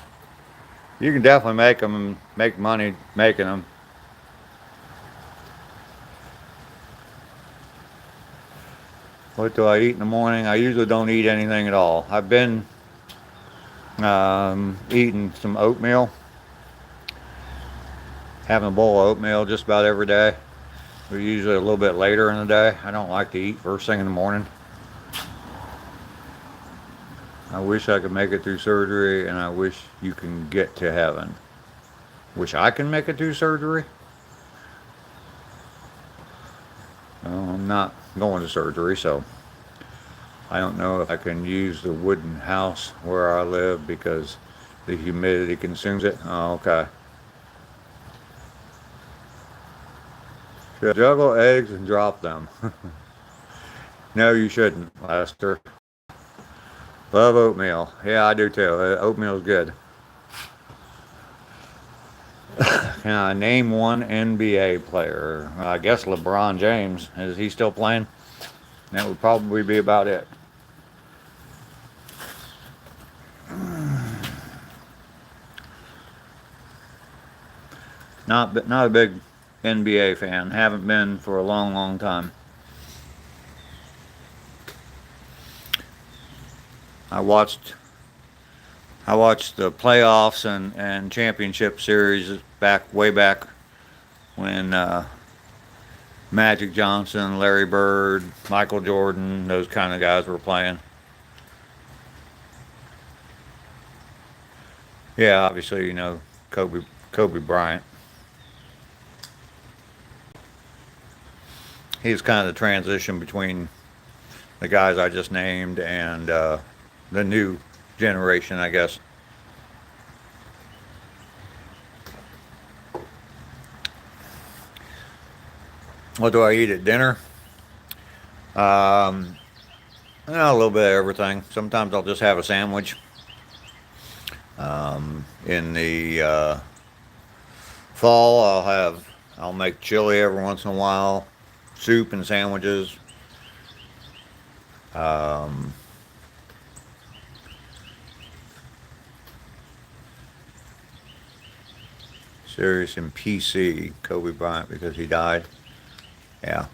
you can definitely make them and make money making them. What do I eat in the morning? I usually don't eat anything at all. I've been eating some oatmeal, having a bowl of oatmeal just about every day. But usually a little bit later in the day. I don't like to eat first thing in the morning. I wish I could make it through surgery, and I wish you can get to heaven. Wish I can make it through surgery. Well, I'm not going to surgery, so I don't know if I can use the wooden house where I live because the humidity consumes it. Oh, okay. Should I juggle eggs and drop them? No, you shouldn't, Lester. Love oatmeal. Yeah, I do too. Oatmeal's good. Can I name one NBA player? I guess LeBron James. Is he still playing? That would probably be about it. Not a big NBA fan. Haven't been for a long, long time. I watched the playoffs and championship series way back when Magic Johnson, Larry Bird, Michael Jordan, those kind of guys were playing. Yeah, obviously, you know, Kobe Bryant. He was kind of the transition between the guys I just named and the new generation, I guess. What do I eat at dinner? A little bit of everything. Sometimes I'll just have a sandwich. In the fall, I'll make chili every once in a while, soup and sandwiches. Serious and PC, Kobe Bryant, because he died. Yeah.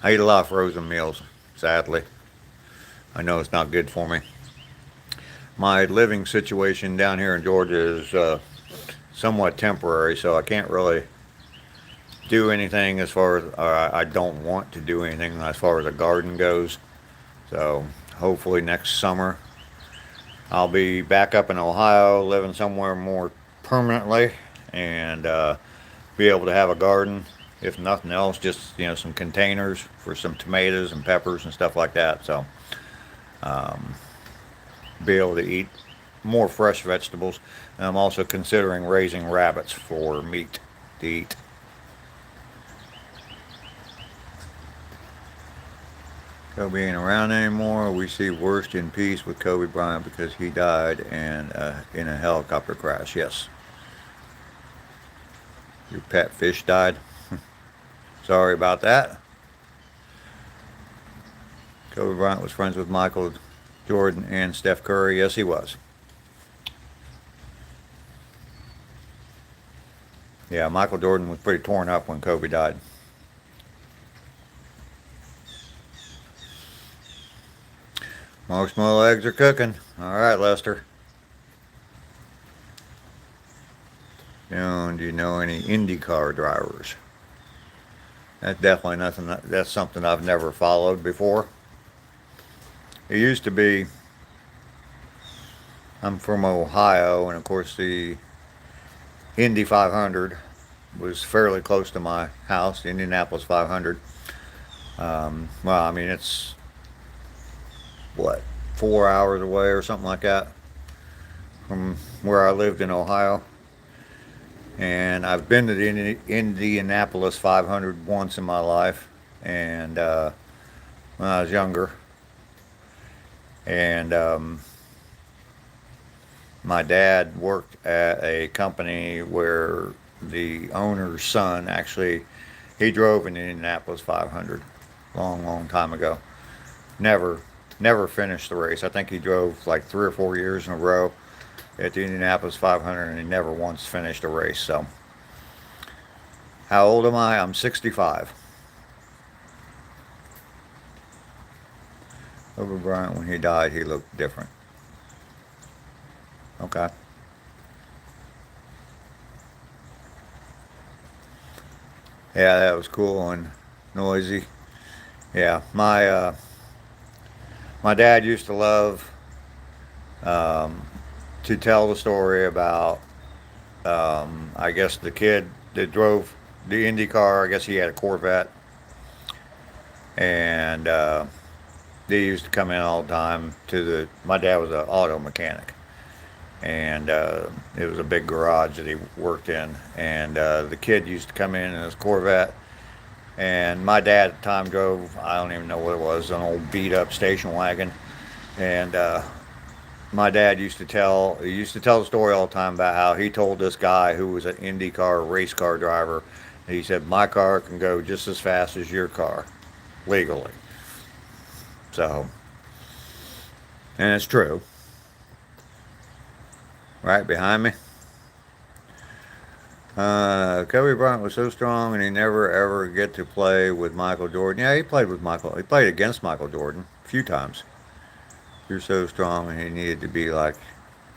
I eat a lot of frozen meals, sadly. I know it's not good for me. My living situation down here in Georgia is somewhat temporary, so I can't really do anything as far as, I don't want to do anything as far as a garden goes. So hopefully next summer I'll be back up in Ohio, living somewhere more permanently, and be able to have a garden. If nothing else, just, you know, some containers for some tomatoes and peppers and stuff like that. So be able to eat more fresh vegetables. And I'm also considering raising rabbits for meat to eat. Kobe ain't around anymore. We see worst in peace with Kobe Bryant because he died in a helicopter crash. Yes. Your pet fish died. Sorry about that. Kobe Bryant was friends with Michael Jordan and Steph Curry. Yes, he was. Yeah, Michael Jordan was pretty torn up when Kobe died. Marshmallow eggs are cooking. All right, Lester. And do you know any IndyCar drivers? That's definitely nothing. That's something I've never followed before. It used to be. I'm from Ohio, and of course the Indy 500 was fairly close to my house. The Indianapolis 500. Well, I mean, it's what, 4 hours away or something like that from where I lived in Ohio. And I've been to the Indianapolis 500 once in my life, and when I was younger. And my dad worked at a company where the owner's son actually, he drove an Indianapolis 500 long, long time ago. never finished the race. I think he drove like 3 or 4 years in a row at the Indianapolis 500, and he never once finished a race. So, how old am I? I'm 65. Kobe Bryant, when he died, he looked different. Okay. Yeah, that was cool and noisy. Yeah, my dad used to love um, to tell the story about, I guess, the kid that drove the Indy car. I guess he had a Corvette, and they used to come in all the time to the. My dad was an auto mechanic, and it was a big garage that he worked in, and the kid used to come in his Corvette. And my dad at the time drove, I don't even know what it was, an old beat up station wagon. And my dad used to tell the story all the time about how he told this guy who was an IndyCar race car driver, he said, my car can go just as fast as your car, legally. So, and it's true. Right behind me. Kobe Bryant was so strong, and he never ever get to play with Michael Jordan. Yeah, he played with Michael. He played against Michael Jordan a few times. You're so strong, and he needed to be like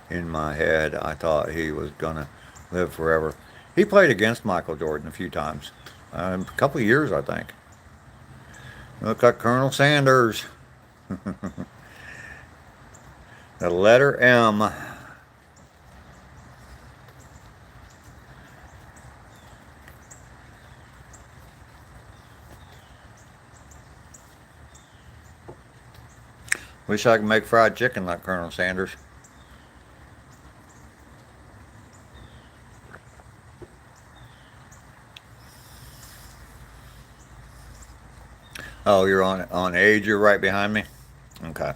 in my head. I thought he was gonna live forever. He played against Michael Jordan a few times, a couple of years, I think. Look like Colonel Sanders. The letter M. Wish I could make fried chicken like Colonel Sanders. Oh, you're on age. You're right behind me. Okay.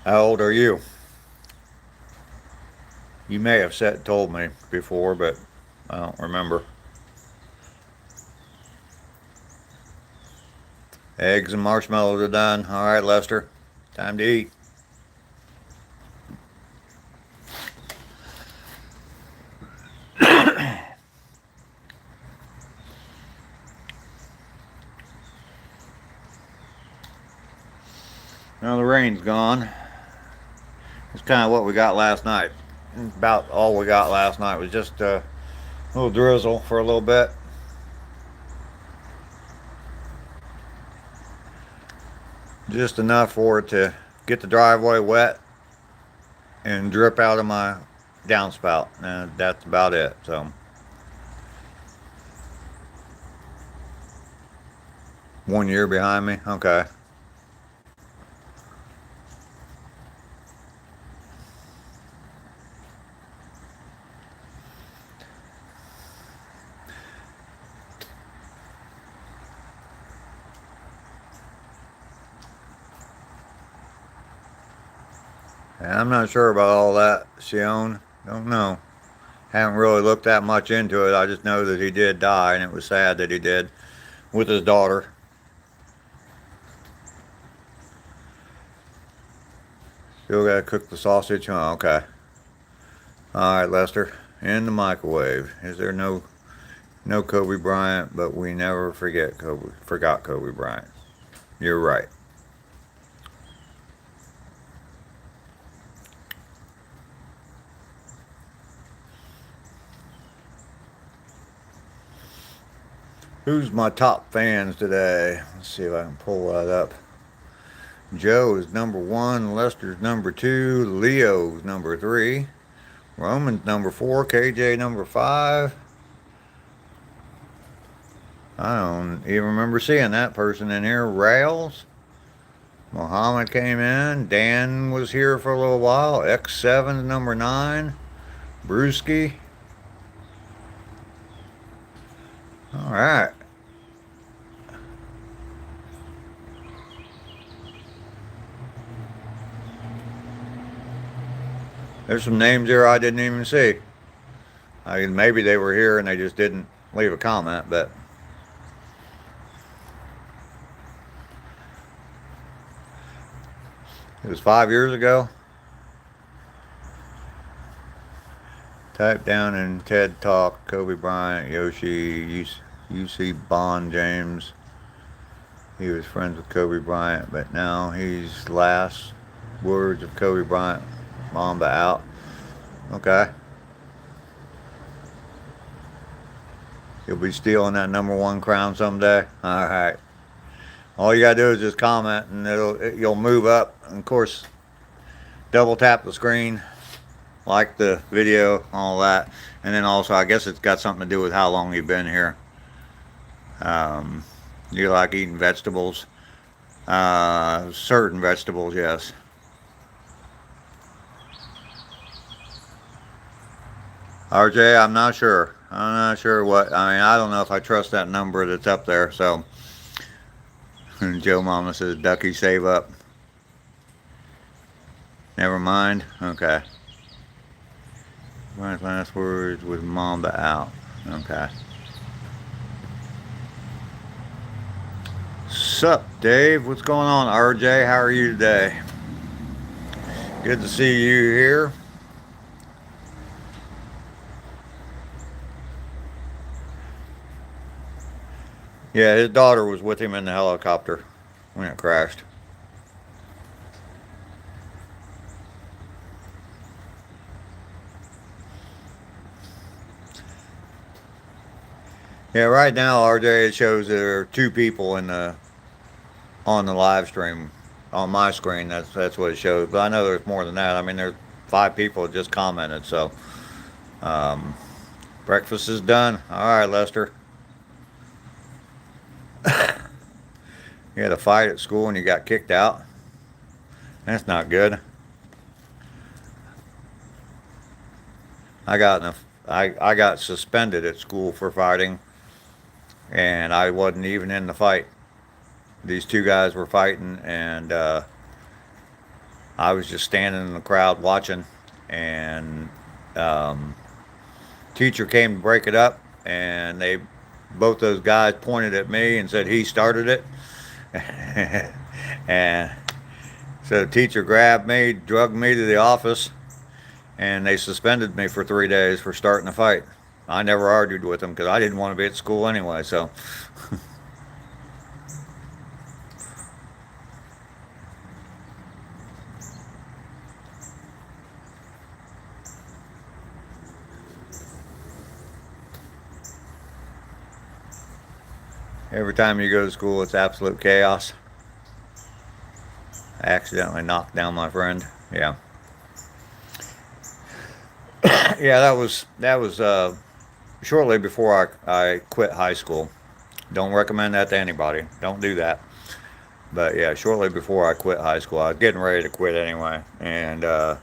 How old are you? You may have told me before, but I don't remember. Eggs and marshmallows are done. All right, Lester. Time to eat. Now the rain's gone. It's kind of what we got last night. About all we got last night was just a little drizzle for a little bit. Just enough for it to get the driveway wet and drip out of my downspout, and that's about it. So, 1 year behind me. Okay. I'm not sure about all that, Sion. Don't know. Haven't really looked that much into it. I just know that he did die, and it was sad that he did, with his daughter. Still gotta cook the sausage? Oh, okay. Alright, Lester. In the microwave. Is there no Kobe Bryant, but we never forgot Kobe Bryant. You're right. Who's my top fans today? Let's see if I can pull that up. Joe is number 1, Lester's number 2, Leo's number 3, Roman's number 4, KJ number 5. I don't even remember seeing that person in here. Rails. Muhammad came in. Dan was here for a little while. X7's number 9. Brewski. All right. There's some names here I didn't even see. Maybe they were here and they just didn't leave a comment, but it was 5 years ago. Type down in TED Talk, Kobe Bryant, Yoshi, UC Bond James. He was friends with Kobe Bryant, but now he's last words of Kobe Bryant, Mamba out. Okay. He'll be stealing that #1 crown someday. All right. All you gotta do is just comment, and you'll move up. And of course, double tap the screen, like the video, all that, and then also I guess it's got something to do with how long you've been here. You like eating vegetables? Certain vegetables, yes. RJ, I'm not sure. I'm not sure what. I mean, I don't know if I trust that number that's up there. So, Joe Mama says, Ducky, save up. Never mind. Okay. My last words with Mamba out. Okay. Sup, Dave? What's going on, RJ? How are you today? Good to see you here. Yeah, his daughter was with him in the helicopter when it crashed. Yeah, right now, RJ, it shows there are 2 people on the live stream on my screen. That's what it shows. But I know there's more than that. I mean, there's 5 people that just commented. So, breakfast is done. All right, Lester. You had a fight at school and you got kicked out. That's not good. I got suspended at school for fighting, and I wasn't even in the fight. These 2 guys were fighting, and I was just standing in the crowd watching, and teacher came to break it up, and both those guys pointed at me and said he started it. And so the teacher grabbed me, drugged me to the office, and they suspended me for 3 days for starting a fight. I never argued with them because I didn't want to be at school anyway, so. Every time you go to school, it's absolute chaos. I accidentally knocked down my friend. Yeah. Yeah, that was shortly before I quit high school. Don't recommend that to anybody. Don't do that. But yeah, shortly before I quit high school, I was getting ready to quit anyway. And I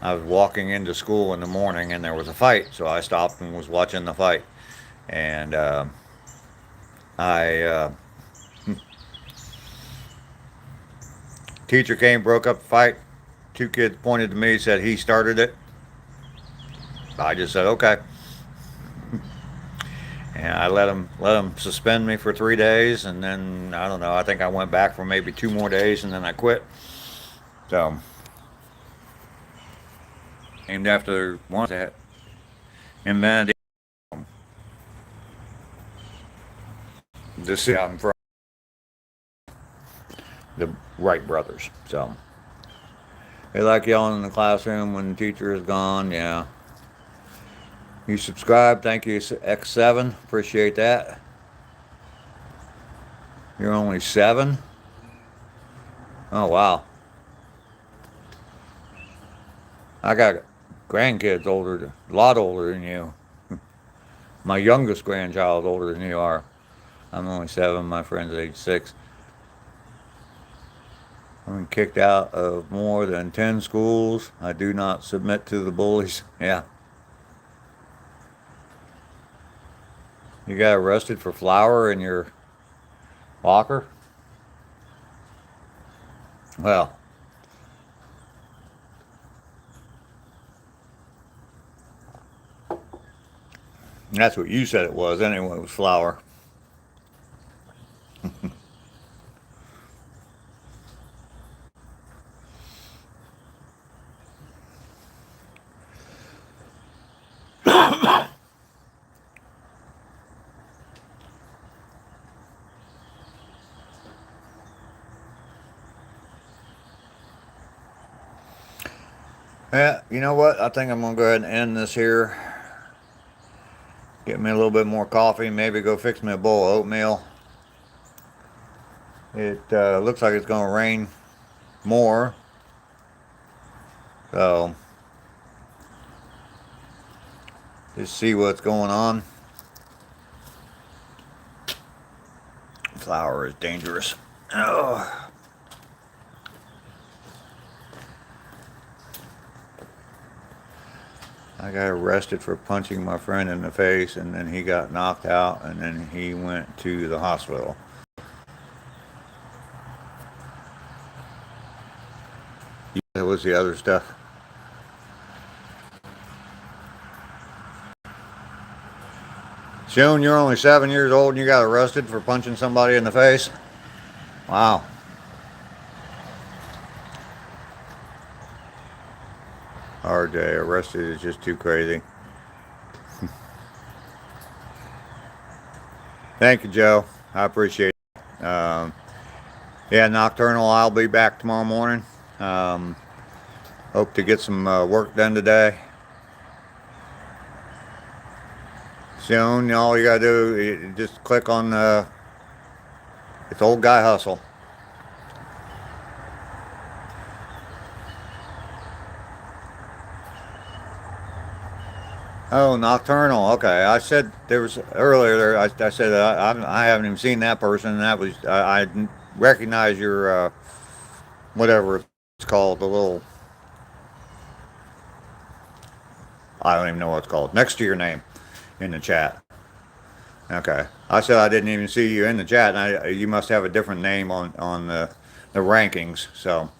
was walking into school in the morning, and there was a fight. So I stopped and was watching the fight. And teacher came, broke up the fight. 2 kids pointed to me, said he started it. I just said okay, and I let them suspend me for 3 days, and then I don't know. I think I went back for maybe 2 more days, and then I quit. So, named after one that invented this out in front. The Wright brothers. So they like yelling in the classroom when the teacher is gone. Yeah. You subscribe. Thank you, X7. Appreciate that. You're only 7? Oh, wow. I got grandkids a lot older than you. My youngest grandchild older than you are. I'm only 7. My friend's age 6. I've been kicked out of more than 10 schools. I do not submit to the bullies. Yeah. You got arrested for flour in your locker? Well, That's what you said it was. Anyway, it was flour. Yeah, you know what? I think I'm going to go ahead and end this here. Get me a little bit more coffee. Maybe go fix me a bowl of oatmeal. It looks like it's going to rain more. So, just see what's going on. Flour is dangerous. Oh. I got arrested for punching my friend in the face, and then he got knocked out, and then he went to the hospital. That was the other stuff. Joan, you're only 7 years old and you got arrested for punching somebody in the face? Wow. RJ, arrested is just too crazy. Thank you, Joe. I appreciate it. Yeah, Nocturnal, I'll be back tomorrow morning. Hope to get some work done today. Soon, all you gotta do is just click on it's Old Guy Hustle. Oh, Nocturnal. Okay, I said there was earlier. I said I haven't even seen that person. And that was I recognize your whatever it's called, the little. I don't even know what it's called. Next to your name in the chat. Okay, I said I didn't even see you in the chat, and you must have a different name on the rankings. So.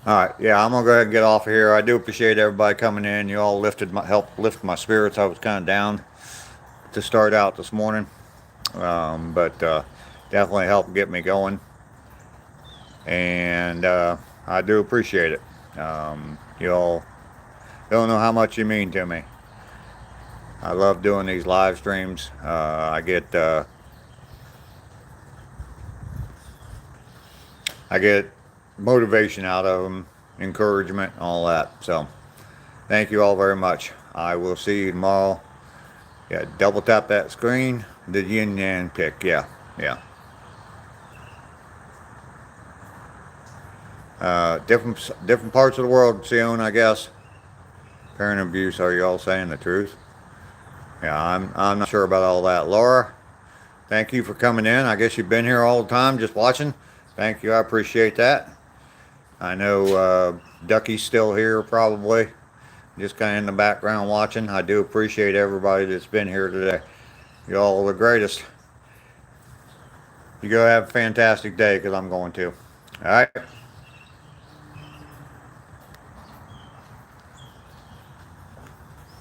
All right, yeah, I'm gonna go ahead and get off of here. I do appreciate everybody coming in. You all helped lift my spirits. I was kind of down to start out this morning, but definitely helped get me going. And I do appreciate it. You all don't know how much you mean to me. I love doing these live streams. I get motivation out of them, encouragement, all that. So thank you all very much. I will see you tomorrow. Yeah, double tap that screen, the yin yang pick. Yeah. Different parts of the world, Sion, I guess. Parent abuse, are you all saying the truth? Yeah, I'm not sure about all that. Laura, thank you for coming in. I guess you've been here all the time just watching. Thank you, I appreciate that. I know Ducky's still here probably, just kind of in the background watching. I do appreciate everybody that's been here today. You all are the greatest. You go have a fantastic day, because I'm going to. All right.